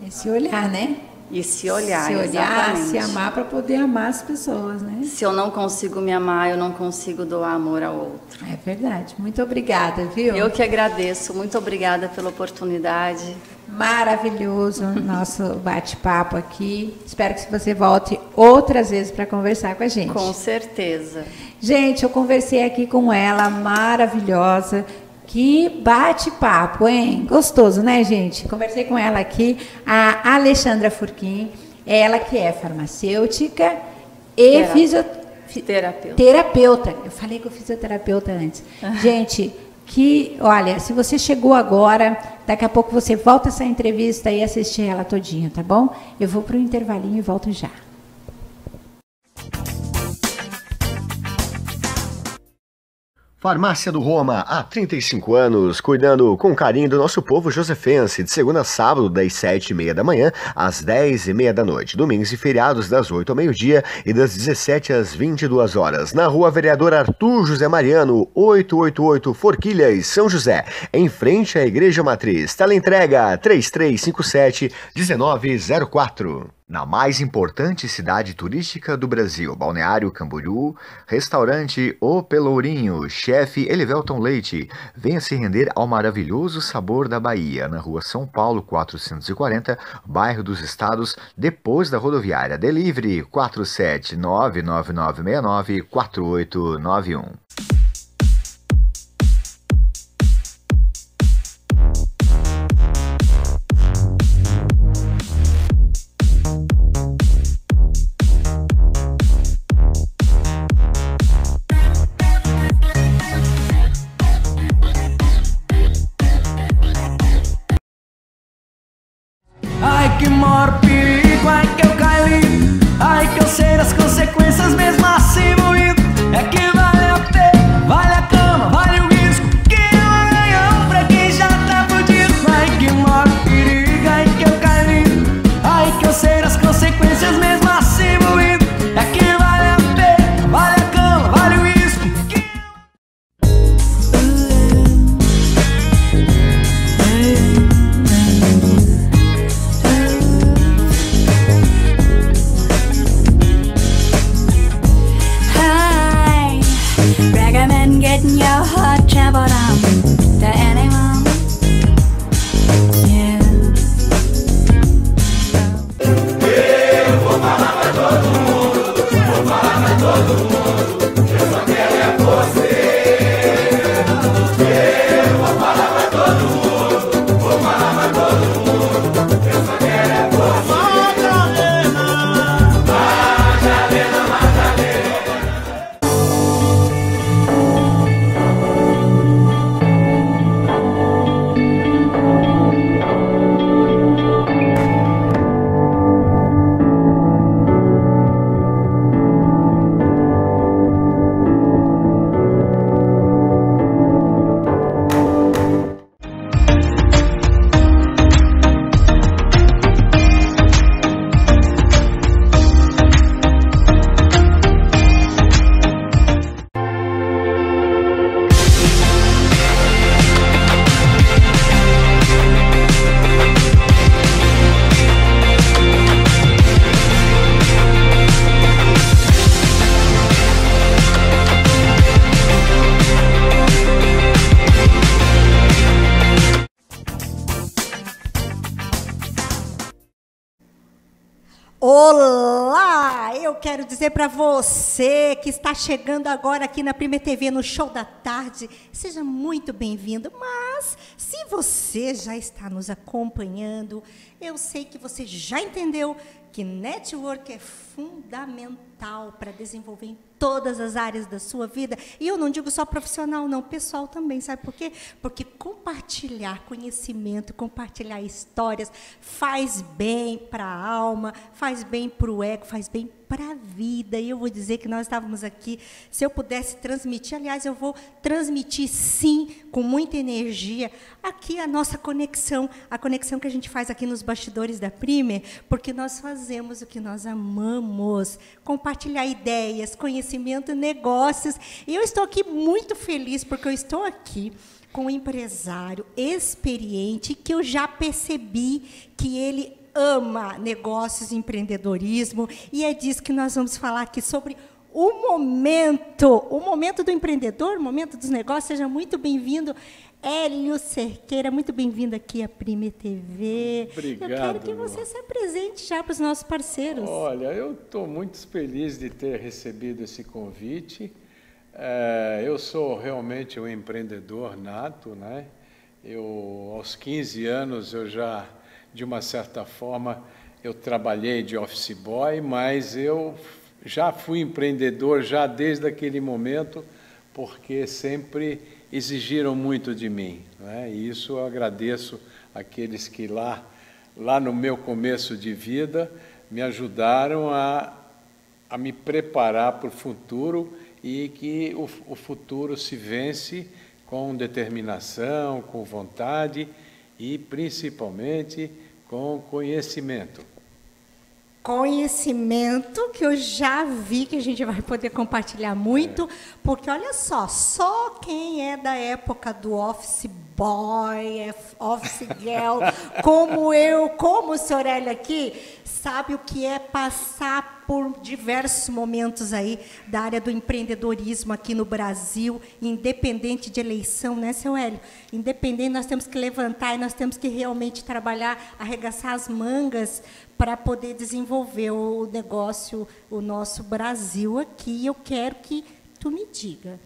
Esse olhar, né? E se olhar, se olhar, exatamente. se amar para poder amar as pessoas, né? Se eu não consigo me amar, eu não consigo doar amor ao outro. É verdade. Muito obrigada, viu? Eu que agradeço. Muito obrigada pela oportunidade. Maravilhoso nosso bate-papo aqui. Espero que você volte outras vezes para conversar com a gente. Com certeza. Gente, eu conversei aqui com ela, maravilhosa. Que bate-papo, hein? Gostoso, né, gente? Conversei com ela aqui, a Alexandra Furquim, ela que é farmacêutica e terapeuta. Eu falei que eu fisioterapeuta antes. Gente, olha, se você chegou agora, daqui a pouco você volta essa entrevista e assistir ela todinha, tá bom? Eu vou para o intervalinho e volto já. Farmácia do Roma, há 35 anos, cuidando com carinho do nosso povo josefense, de segunda a sábado, das 7h30 da manhã às 10h30 da noite, domingos e feriados das 8 ao meio-dia e das 17 às 22 horas, na Rua Vereador Arthur José Mariano, 888 Forquilhas, São José, em frente à Igreja Matriz. Teleentrega 3357-1904. Na mais importante cidade turística do Brasil, Balneário Camboriú, restaurante O Pelourinho, chefe Elivelton Leite. Venha se render ao maravilhoso sabor da Bahia, na rua São Paulo 440, bairro dos Estados, depois da rodoviária. Delivery 47999694891. Ai que maior perigo, ai que eu caí, ai que eu sei das consequências mesmo assim moído. É que vale a pena, Olá! Eu quero dizer para você que está chegando agora aqui na Prime TV no Show da Tarde, seja muito bem-vindo. Mas se você já está nos acompanhando, eu sei que você já entendeu que network é fundamental para desenvolver em todas as áreas da sua vida. E eu não digo só profissional, não, pessoal também. Sabe por quê? Porque compartilhar conhecimento, compartilhar histórias faz bem para a alma, faz bem para o ego, faz bem para a vida. E eu vou dizer que nós estávamos aqui, se eu pudesse transmitir, aliás, eu vou transmitir sim, com muita energia, aqui a nossa conexão, a conexão que a gente faz aqui nos bastidores da Primer, porque nós fazemos o que nós amamos, compartilhar ideias, conhecimento, negócios. E eu estou aqui muito feliz, porque eu estou aqui com um empresário experiente, que eu já percebi que ele ama negócios e empreendedorismo, e é disso que nós vamos falar aqui, sobre o momento do empreendedor, o momento dos negócios. Seja muito bem-vindo, Hélio Cerqueira, muito bem-vindo aqui à Prime TV. Obrigado. Eu quero que você se apresente já para os nossos parceiros. Olha, eu estou muito feliz de ter recebido esse convite. Eu sou realmente um empreendedor nato, né? Aos 15 anos, eu já, de uma certa forma, eu trabalhei de office boy, mas eu já fui empreendedor já desde aquele momento, porque sempre exigiram muito de mim, né? E isso eu agradeço àqueles que lá no meu começo de vida me ajudaram a me preparar para o futuro, e que o futuro se vence com determinação, com vontade e principalmente com conhecimento. Conhecimento que eu já vi que a gente vai poder compartilhar muito, porque olha só quem é da época do office boy, office girl, como eu, como o senhor Hélio aqui, sabe o que é passar por diversos momentos aí da área do empreendedorismo aqui no Brasil, independente de eleição, né, seu Hélio? Independente, nós temos que levantar e nós temos que realmente trabalhar, arregaçar as mangas para poder desenvolver o negócio, o nosso Brasil aqui. Eu quero que tu me diga,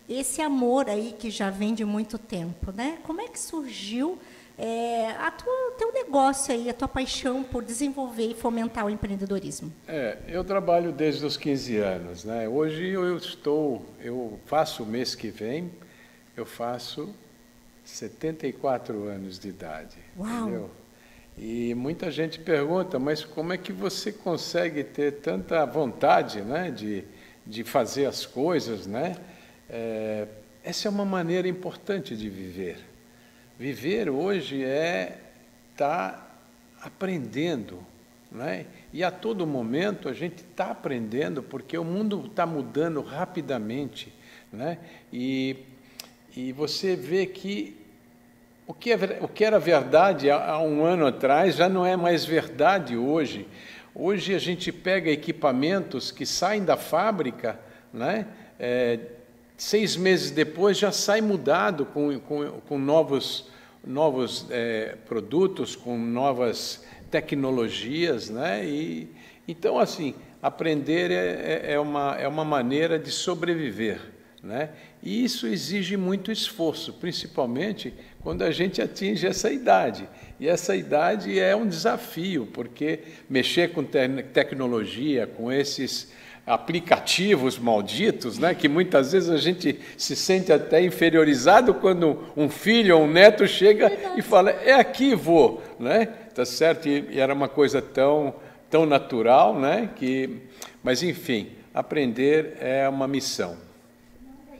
esse amor aí que já vem de muito tempo, né? Como é que surgiu teu negócio aí, a tua paixão por desenvolver e fomentar o empreendedorismo? Eu trabalho desde os 15 anos, né? Hoje eu faço o mês que vem, eu faço 74 anos de idade. Uau! Entendeu? E muita gente pergunta, mas como é que você consegue ter tanta vontade, né, de fazer as coisas, né? Essa é uma maneira importante de viver. Viver hoje é estar aprendendo, né? E a todo momento a gente está aprendendo, porque o mundo está mudando rapidamente, né? E você vê que o que era verdade há um ano atrás já não é mais verdade hoje. Hoje a gente pega equipamentos que saem da fábrica, né? 6 meses depois já sai mudado com novos produtos, com novas tecnologias, né? Então, assim, aprender é uma maneira de sobreviver, né? E isso exige muito esforço, principalmente quando a gente atinge essa idade. E essa idade é um desafio, porque mexer com tecnologia, com esses aplicativos malditos, né, que muitas vezes a gente se sente até inferiorizado quando um filho ou um neto chega e fala, aqui, vô, né? Tá certo? E era uma coisa tão natural, né? Mas, enfim, aprender é uma missão.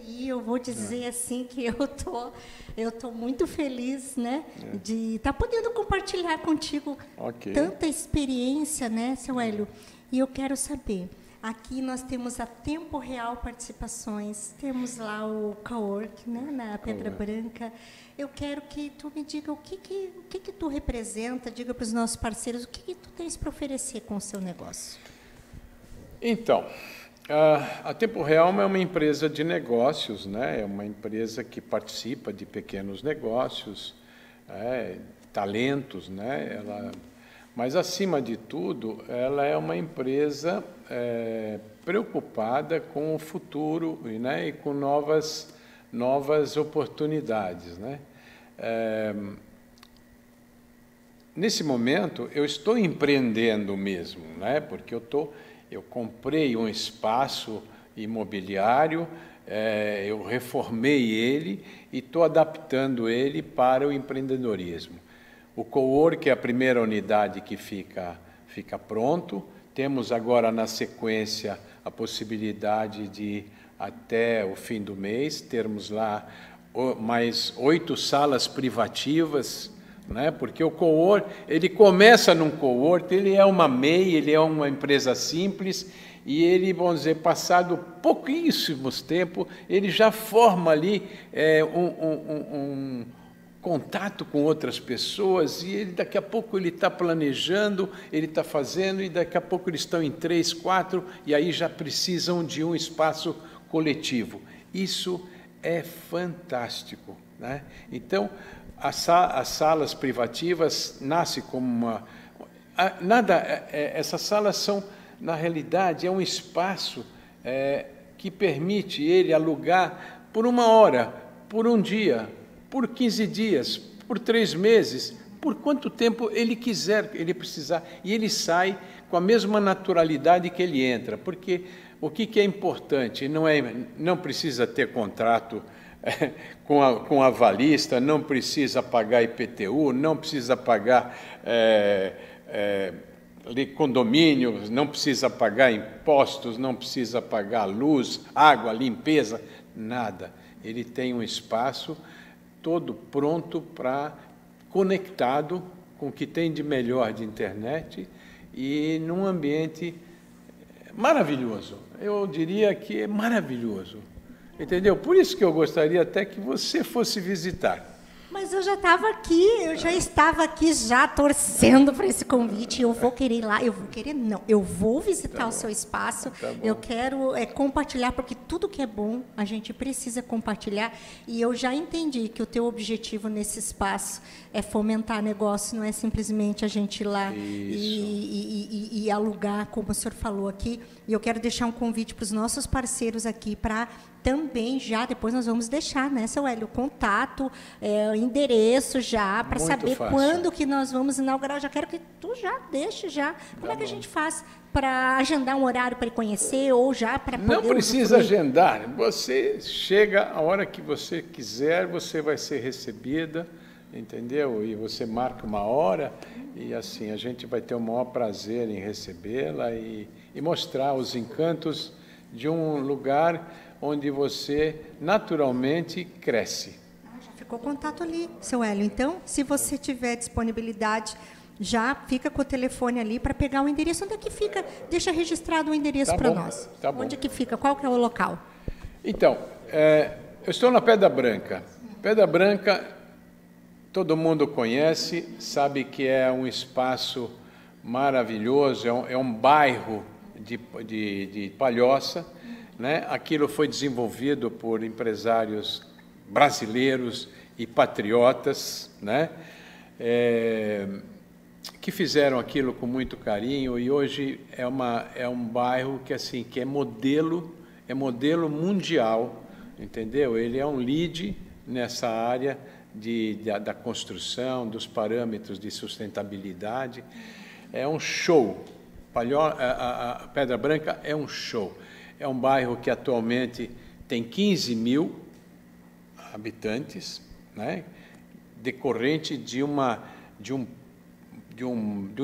E eu vou dizer assim que eu tô muito feliz, né, de estar podendo compartilhar contigo tanta experiência, né, seu Hélio? E eu quero saber, aqui nós temos a Tempo Real Participações, temos lá o Cowork, né, na Pedra Branca. Eu quero que tu me diga o que tu representa, diga para os nossos parceiros o que tu tens para oferecer com o seu negócio. Então, a Tempo Real é uma empresa de negócios, né? É uma empresa que participa de pequenos negócios, talentos, né? Ela Mas, acima de tudo, ela é uma empresa preocupada com o futuro, né, e com novas oportunidades, né? Nesse momento, eu estou empreendendo mesmo, né? Porque eu comprei um espaço imobiliário, eu reformei ele e estou adaptando ele para o empreendedorismo. O cowork é a primeira unidade que fica pronto. Temos agora, na sequência, a possibilidade de, até o fim do mês, termos lá mais 8 salas privativas, né? Porque o cowork, ele começa num cowork, ele é uma MEI, ele é uma empresa simples, e ele, vamos dizer, passado pouquíssimos tempos, ele já forma ali um contato com outras pessoas, e ele, daqui a pouco ele está planejando, ele está fazendo, e daqui a pouco eles estão em 3, 4, e aí já precisam de um espaço coletivo. Isso é fantástico, né? Então, as salas privativas nascem como uma... essas salas são, na realidade, é um espaço que permite ele alugar por 1 hora, por 1 dia, por 15 dias, por 3 meses, por quanto tempo ele quiser, ele precisar, e ele sai com a mesma naturalidade que ele entra, porque o que é importante não precisa ter contrato com a avalista, não precisa pagar IPTU, não precisa pagar condomínios, não precisa pagar impostos, não precisa pagar luz, água, limpeza, nada. Ele tem um espaço todo pronto conectado com o que tem de melhor de internet e num ambiente maravilhoso. Eu diria que é maravilhoso. Entendeu? Por isso que eu gostaria até que você fosse visitar. Mas eu já estava aqui, já torcendo para esse convite. Eu vou querer ir lá, eu vou visitar o seu espaço. Eu quero compartilhar, porque tudo que é bom a gente precisa compartilhar. E eu já entendi que o teu objetivo nesse espaço é fomentar negócio, não é simplesmente a gente ir lá e alugar, como o senhor falou aqui. E eu quero deixar um convite para os nossos parceiros aqui para também depois nós vamos deixar, né, seu Hélio, o contato, endereço já, para saber quando que nós vamos inaugurar. Eu já quero que tu já deixe já. Como é que a gente faz para agendar um horário para ele conhecer ou já para poder... Não precisa agendar. Você chega a hora que você quiser, você vai ser recebida, entendeu? E você marca uma hora e assim a gente vai ter o maior prazer em recebê-la e mostrar os encantos de um lugar onde você naturalmente cresce. Já ficou contato ali, seu Hélio. Então, se você tiver disponibilidade, já fica com o telefone ali para pegar o endereço. Onde é que fica? Deixa registrado o endereço para nós. Tá bom. Onde é que fica? Qual que é o local? Então, eu estou na Pedra Branca. Pedra Branca, todo mundo conhece, sabe que é um espaço maravilhoso, é um bairro de Palhoça, né? Aquilo foi desenvolvido por empresários brasileiros e patriotas, né? Que fizeram aquilo com muito carinho e hoje é um bairro que é modelo mundial, entendeu? Ele é um lead nessa área da construção, dos parâmetros de sustentabilidade. É um show. A Pedra Branca é um show. É um bairro que atualmente tem 15 mil habitantes, né? Decorrente de um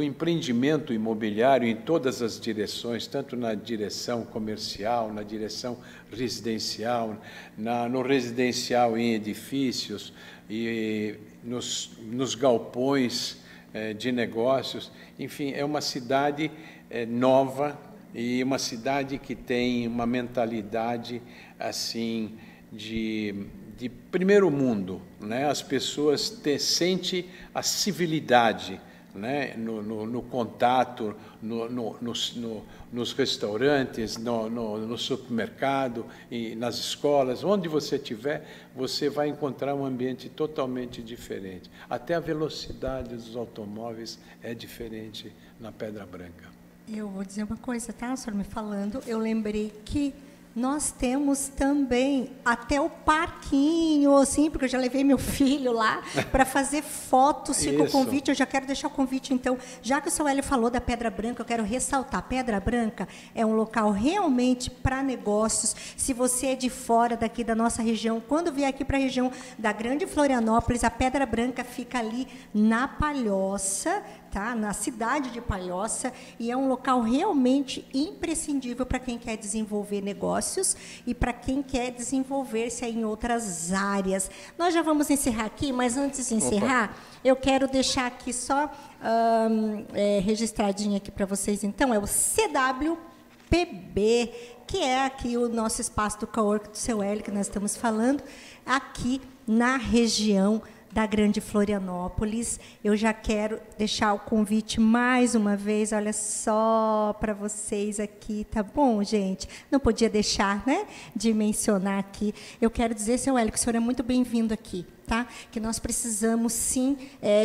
empreendimento imobiliário em todas as direções, tanto na direção comercial, na direção residencial, no residencial em edifícios e nos galpões de negócios. Enfim, é uma cidade nova e uma cidade que tem uma mentalidade assim de primeiro mundo, né? As pessoas sentem a civilidade, né, no contato, nos restaurantes, no supermercado, e nas escolas, onde você estiver, você vai encontrar um ambiente totalmente diferente. Até a velocidade dos automóveis é diferente na Pedra Branca. Eu vou dizer uma coisa, tá? O senhor me falando, eu lembrei que nós temos também até o parquinho, assim, porque eu já levei meu filho lá para fazer fotos. Fica o convite, eu já quero deixar o convite, então, já que o seu Hélio falou da Pedra Branca, eu quero ressaltar, Pedra Branca é um local realmente para negócios. Se você é de fora daqui da nossa região, quando vier aqui para a região da Grande Florianópolis, a Pedra Branca fica ali na Palhoça, tá? Na cidade de Palhoça, e é um local realmente imprescindível para quem quer desenvolver negócios e para quem quer desenvolver-se em outras áreas. Nós já vamos encerrar aqui, mas antes de encerrar, eu quero deixar aqui só registradinho aqui para vocês, então, é o CWPB, que é aqui o nosso espaço do cowork do seu Hélio, que nós estamos falando, aqui na região da Grande Florianópolis. Eu já quero deixar o convite mais uma vez, olha só, para vocês aqui, tá bom, gente? Não podia deixar, né, de mencionar aqui. Eu quero dizer, seu Hélio, que o senhor é muito bem-vindo aqui, tá? Que nós precisamos, sim,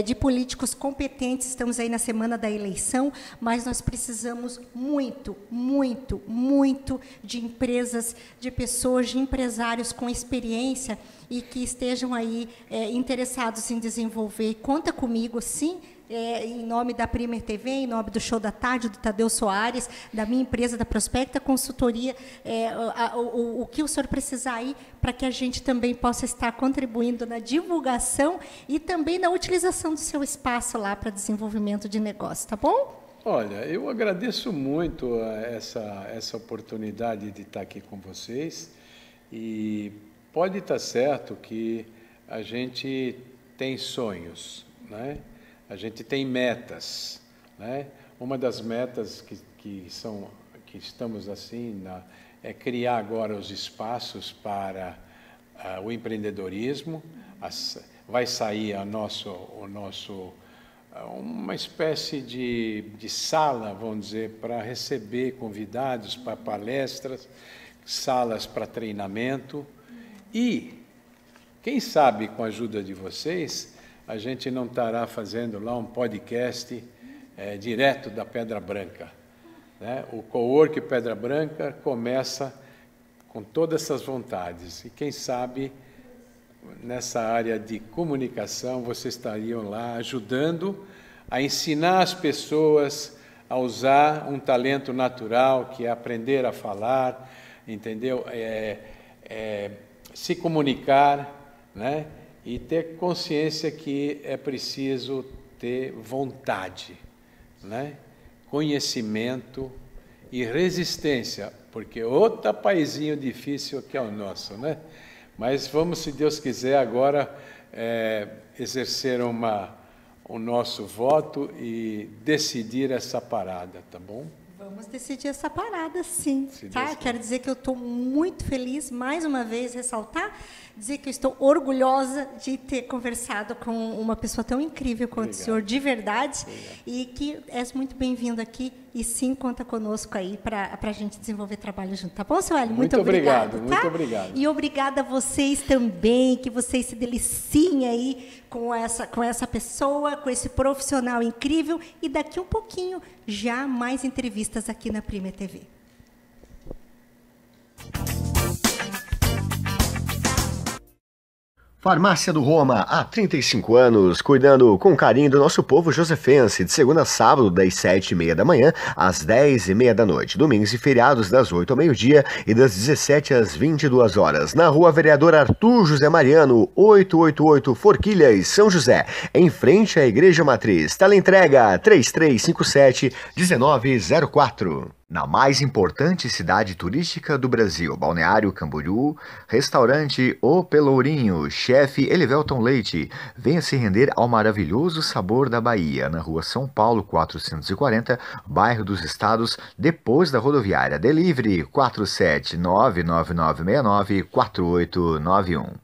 de políticos competentes. Estamos aí na semana da eleição, mas nós precisamos muito, muito, muito de empresas, de pessoas, de empresários com experiência e que estejam aí interessados em desenvolver. Conta comigo, sim, em nome da Primer TV, em nome do Show da Tarde, do Tadeu Soares, da minha empresa, da Prospecta Consultoria, o que o senhor precisar aí para que a gente também possa estar contribuindo na divulgação e também na utilização do seu espaço lá para desenvolvimento de negócio, tá bom? Olha, eu agradeço muito essa oportunidade de estar aqui com vocês, e pode estar certo que a gente tem sonhos, né? A gente tem metas, né? Uma das metas que estamos assim é criar agora os espaços para o empreendedorismo. Vai sair uma espécie de sala, vamos dizer, para receber convidados para palestras, salas para treinamento, e quem sabe com a ajuda de vocês a gente não estará fazendo lá um podcast direto da Pedra Branca, né? O Cowork Pedra Branca começa com todas essas vontades, e quem sabe nessa área de comunicação vocês estariam lá ajudando a ensinar as pessoas a usar um talento natural, que é aprender a falar, entendeu? Se comunicar, né? E ter consciência que é preciso ter vontade, né? Conhecimento e resistência, porque outro paizinho difícil que é o nosso, né? Mas vamos, se Deus quiser, agora exercer o nosso voto e decidir essa parada, tá bom? Vamos decidir essa parada, sim. Tá? Quero dizer que eu estou muito feliz, mais uma vez, ressaltar, dizer que eu estou orgulhosa de ter conversado com uma pessoa tão incrível quanto o senhor, de verdade, e que és muito bem-vindo aqui, e sim, conta conosco aí para a gente desenvolver trabalho junto. Tá bom, seu Hélio? Muito obrigado. Tá? Muito obrigado. E obrigada a vocês também, que vocês se deliciem aí com essa pessoa, com esse profissional incrível, e daqui um pouquinho já mais entrevistas aqui na Primer TV. Farmácia do Roma, há 35 anos, cuidando com carinho do nosso povo josefense, de segunda a sábado, das 7h30 da manhã às 10h30 da noite, domingos e feriados das 8 ao meio-dia e das 17 às 22 horas, na Rua Vereador Arthur José Mariano, 888 Forquilhas, São José, em frente à Igreja Matriz. Teleentrega 3357-1904. Na mais importante cidade turística do Brasil, Balneário Camboriú, restaurante O Pelourinho, chefe Elivelton Leite. Venha se render ao maravilhoso sabor da Bahia, na Rua São Paulo 440, bairro dos Estados, depois da rodoviária. Delivery 47999694891.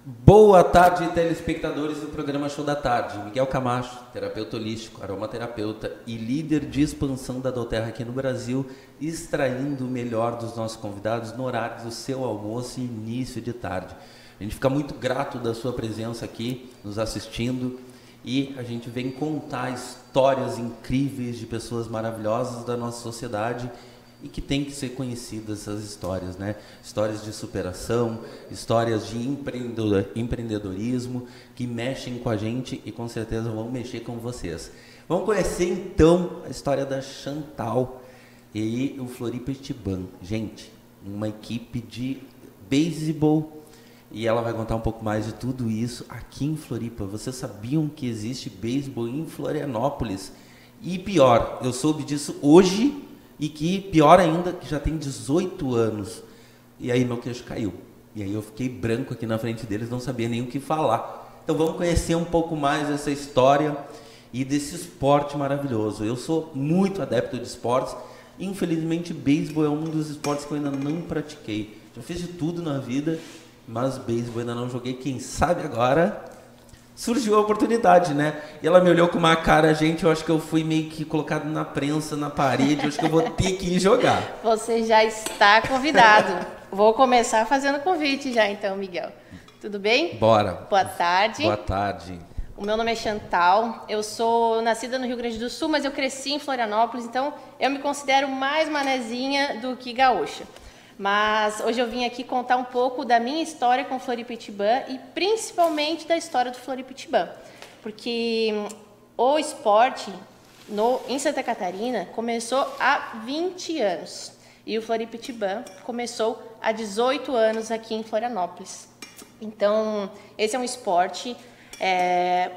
Boa tarde, telespectadores do programa Show da Tarde. Miguel Camacho, terapeuta holístico, aromaterapeuta e líder de expansão da doTERRA aqui no Brasil, extraindo o melhor dos nossos convidados no horário do seu almoço e início de tarde. A gente fica muito grato da sua presença aqui, nos assistindo, e a gente vem contar histórias incríveis de pessoas maravilhosas da nossa sociedade e que tem que ser conhecidas essas histórias, né? Histórias de superação, histórias de empreendedorismo que mexem com a gente e com certeza vão mexer com vocês. Vamos conhecer então a história da Chantal e o Floripetiban. Gente, uma equipe de beisebol, e ela vai contar um pouco mais de tudo isso aqui em Floripa. Vocês sabiam que existe beisebol em Florianópolis? E pior, eu soube disso hoje. E que, pior ainda, que já tem 18 anos. E aí meu queixo caiu. E aí eu fiquei branco aqui na frente deles, não sabia nem o que falar. Então vamos conhecer um pouco mais dessa história e desse esporte maravilhoso. Eu sou muito adepto de esportes. Infelizmente, beisebol é um dos esportes que eu ainda não pratiquei. Já fiz de tudo na vida, mas beisebol ainda não joguei. Quem sabe agora surgiu a oportunidade, né? E ela me olhou com uma cara, gente, eu acho que eu fui meio que colocado na prensa, na parede, eu acho que eu vou ter que ir jogar. Você já está convidado. Vou começar fazendo convite já, então, Miguel. Tudo bem? Bora. Boa tarde. Boa tarde. O meu nome é Chantal, eu sou nascida no Rio Grande do Sul, mas eu cresci em Florianópolis, então eu me considero mais manezinha do que gaúcha. Mas hoje eu vim aqui contar um pouco da minha história com o Floripetiban e principalmente da história do Floripetiban. Porque o esporte em Santa Catarina começou há 20 anos e o Floripetiban começou há 18 anos aqui em Florianópolis. Então, esse é um esporte, é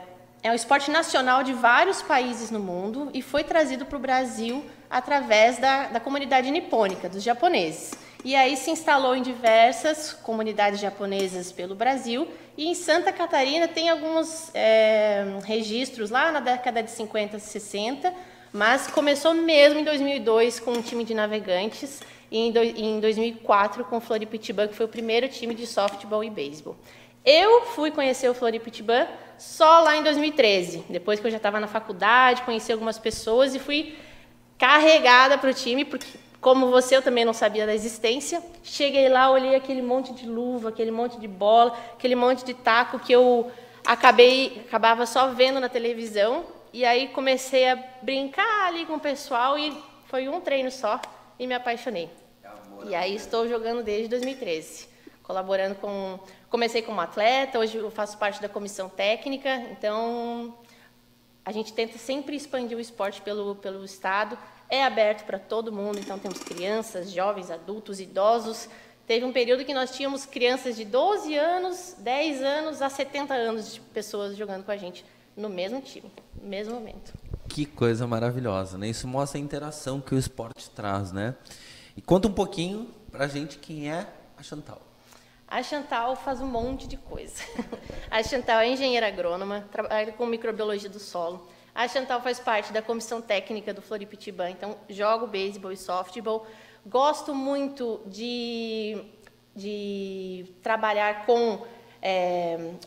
um esporte nacional de vários países no mundo e foi trazido para o Brasil através da comunidade nipônica, dos japoneses. E aí se instalou em diversas comunidades japonesas pelo Brasil. E em Santa Catarina tem alguns registros lá na década de 50, 60, mas começou mesmo em 2002 com um time de navegantes e em 2004 com o Floripetiban, que foi o primeiro time de softball e beisebol. Eu fui conhecer o Floripetiban só lá em 2013, depois que eu já estava na faculdade, conheci algumas pessoas e fui carregada para o time, porque como você, eu também não sabia da existência. Cheguei lá, olhei aquele monte de luva, aquele monte de bola, aquele monte de taco que eu acabava só vendo na televisão. E aí comecei a brincar ali com o pessoal e foi um treino só e me apaixonei. E aí estou jogando desde 2013, colaborando comecei como atleta, hoje eu faço parte da comissão técnica, então a gente tenta sempre expandir o esporte pelo estado. É aberto para todo mundo, então temos crianças, jovens, adultos, idosos. Teve um período que nós tínhamos crianças de 12 anos, 10 anos a 70 anos de pessoas jogando com a gente no mesmo time, no mesmo momento. Que coisa maravilhosa, né? Isso mostra a interação que o esporte traz, né? E conta um pouquinho pra gente quem é a Chantal. A Chantal faz um monte de coisa. A Chantal é engenheira agrônoma, trabalha com microbiologia do solo. A Chantal faz parte da comissão técnica do Floripetiban, então jogo beisebol e softball. Gosto muito de trabalhar com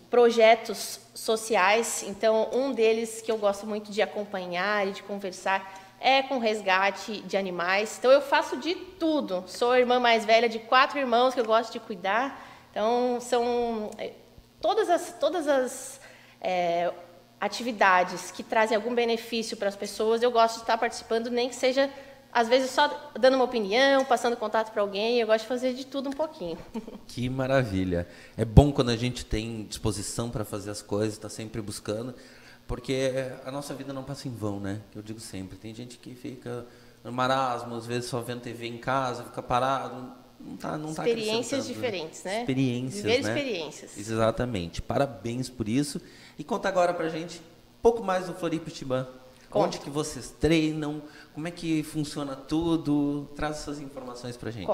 projetos sociais, então um deles que eu gosto muito de acompanhar e de conversar é com resgate de animais. Então eu faço de tudo, sou a irmã mais velha de 4 irmãos que eu gosto de cuidar, então são todas as atividades que trazem algum benefício para as pessoas, eu gosto de estar participando, nem que seja, às vezes, só dando uma opinião, passando contato para alguém, eu gosto de fazer de tudo um pouquinho. Que maravilha! É bom quando a gente tem disposição para fazer as coisas, está sempre buscando, porque a nossa vida não passa em vão, né? Eu digo sempre, tem gente que fica no marasmo, às vezes só vendo TV em casa, fica parado, não tá experiências diferentes, né? Experiências, viver né? Experiências. Exatamente. Parabéns por isso. E conta agora pra gente um pouco mais do Floripetiban. Onde que vocês treinam? Como é que funciona tudo? Traz essas informações pra gente.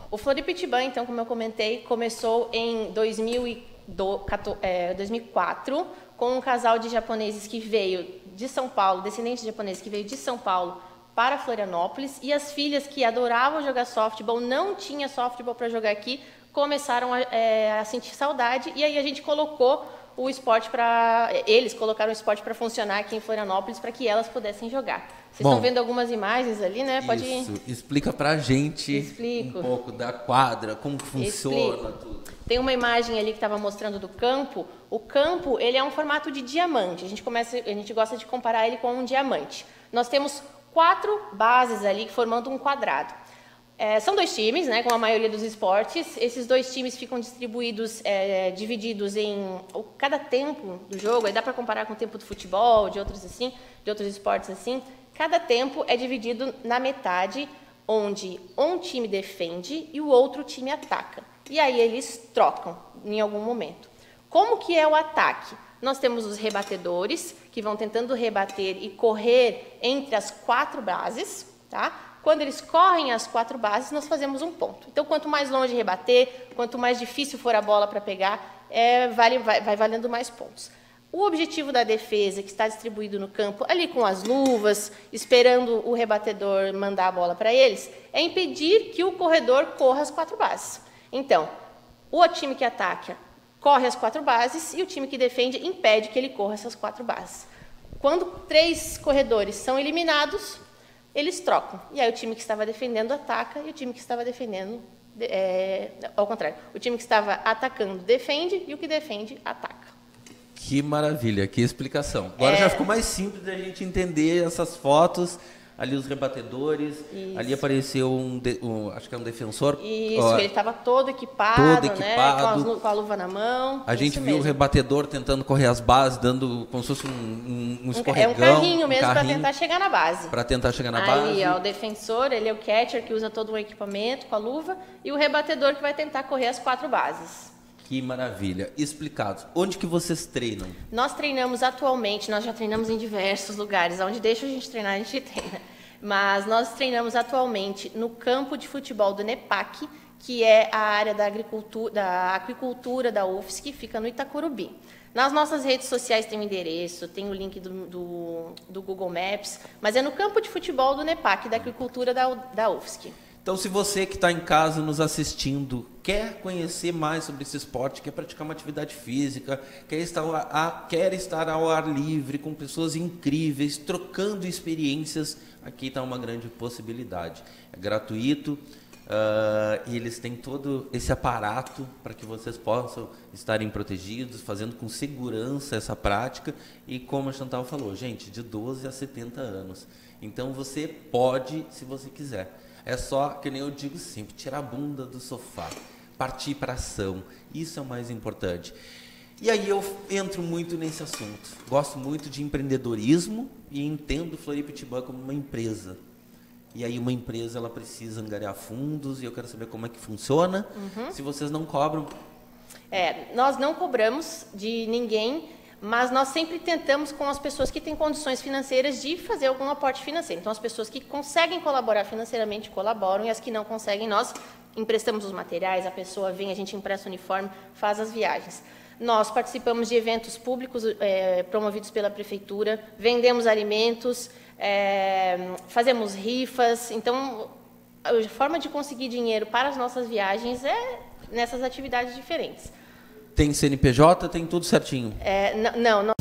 O Floripetiban, então, como eu comentei, começou em 2004 com um casal de japoneses que veio de São Paulo, descendentes de japoneses que veio de São Paulo para Florianópolis, e as filhas que adoravam jogar softball, não tinha softball para jogar aqui, começaram a sentir saudade, e aí a gente colocou o esporte para... Eles colocaram o esporte para funcionar aqui em Florianópolis, para que elas pudessem jogar. Vocês estão vendo algumas imagens ali, né? Pode... Isso, explica pra gente Explico. um pouco da quadra, como que funciona tudo. Tem uma imagem ali que estava mostrando do campo. O campo, ele é um formato de diamante. A gente gosta de comparar ele com um diamante. Nós temos 4 bases ali formando um quadrado. São 2 times, né, como a maioria dos esportes. Esses 2 times ficam distribuídos, divididos em cada tempo do jogo. Aí dá para comparar com o tempo do futebol, de outros esportes assim. Cada tempo é dividido na metade, onde um time defende e o outro time ataca. E aí eles trocam em algum momento. Como que é o ataque? Nós temos os rebatedores, que vão tentando rebater e correr entre as 4 bases, tá? Quando eles correm as 4 bases, nós fazemos um ponto. Então, quanto mais longe rebater, quanto mais difícil for a bola para pegar, vai valendo mais pontos. O objetivo da defesa, que está distribuído no campo, ali com as luvas, esperando o rebatedor mandar a bola para eles, é impedir que o corredor corra as 4 bases. Então, o time que ataca corre as 4 bases e o time que defende impede que ele corra essas 4 bases. Quando 3 corredores são eliminados, eles trocam. E aí o time que estava defendendo ataca e o time que estava defendendo... ao contrário, o time que estava atacando defende e o que defende ataca. Que maravilha, que explicação. Agora já ficou mais simples da gente entender essas fotos. Ali os rebatedores, Isso. ali apareceu acho que é um defensor. Isso, ele estava todo equipado, né, com a luva na mão. A gente viu o rebatedor tentando correr as bases, dando como se fosse um escorregão. É um carrinho mesmo para tentar chegar na base. Para tentar chegar na base. Ali, ó, o defensor, ele é o catcher que usa todo o equipamento com a luva, e o rebatedor que vai tentar correr as 4 bases. Que maravilha. Explicados. Onde que vocês treinam? Nós treinamos atualmente, nós já treinamos em diversos lugares. Onde deixa a gente treinar, a gente treina. Mas nós treinamos atualmente no campo de futebol do NEPAC, que é a área da aquicultura da UFSC, fica no Itacurubi. Nas nossas redes sociais tem o endereço, tem o link do Google Maps, mas é no campo de futebol do NEPAC, da aquicultura da UFSC. Então, se você que está em casa nos assistindo, quer conhecer mais sobre esse esporte, quer praticar uma atividade física, quer estar ao ar livre, com pessoas incríveis, trocando experiências, aqui está uma grande possibilidade. É gratuito e eles têm todo esse aparato para que vocês possam estarem protegidos, fazendo com segurança essa prática. E como a Chantal falou, gente, de 12 a 70 anos. Então, você pode, se você quiser. É só, que nem eu digo sempre, tirar a bunda do sofá, partir para a ação. Isso é o mais importante. E aí eu entro muito nesse assunto. Gosto muito de empreendedorismo e entendo Floripa Pitibã como uma empresa. E aí uma empresa ela precisa angariar fundos e eu quero saber como é que funciona. Se vocês não cobram... Nós não cobramos de ninguém, mas nós sempre tentamos com as pessoas que têm condições financeiras de fazer algum aporte financeiro. Então, as pessoas que conseguem colaborar financeiramente colaboram, e as que não conseguem, nós emprestamos os materiais, a pessoa vem, a gente empresta o uniforme, faz as viagens. Nós participamos de eventos públicos promovidos pela prefeitura, vendemos alimentos, fazemos rifas. Então, a forma de conseguir dinheiro para as nossas viagens é nessas atividades diferentes. Tem CNPJ, tem tudo certinho? Não.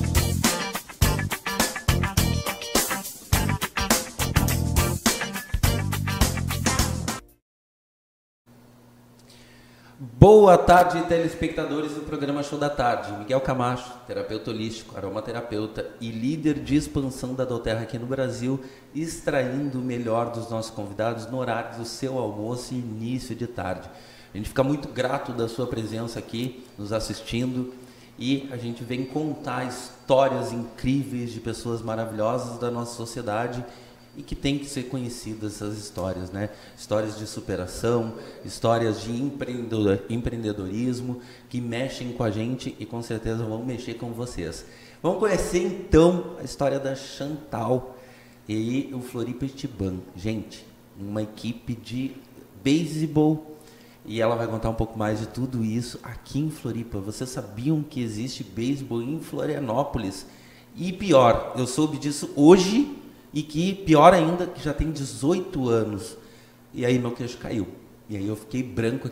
Boa tarde, telespectadores do programa Show da Tarde. Miguel Camacho, terapeuta holístico, aromaterapeuta e líder de expansão da doTERRA aqui no Brasil, extraindo o melhor dos nossos convidados no horário do seu almoço e início de tarde. A gente fica muito grato da sua presença aqui, nos assistindo, e a gente vem contar histórias incríveis de pessoas maravilhosas da nossa sociedade e que tem que ser conhecidas essas histórias, né? Histórias de superação, histórias de empreendedorismo que mexem com a gente e com certeza vão mexer com vocês. Vamos conhecer então a história da Chantal e o Floripa Pitibã. Gente, uma equipe de beisebol. E ela vai contar um pouco mais de tudo isso aqui em Floripa. Vocês sabiam que existe beisebol em Florianópolis? E pior, eu soube disso hoje e que, pior ainda, que já tem 18 anos. E aí meu queixo caiu. E aí eu fiquei branco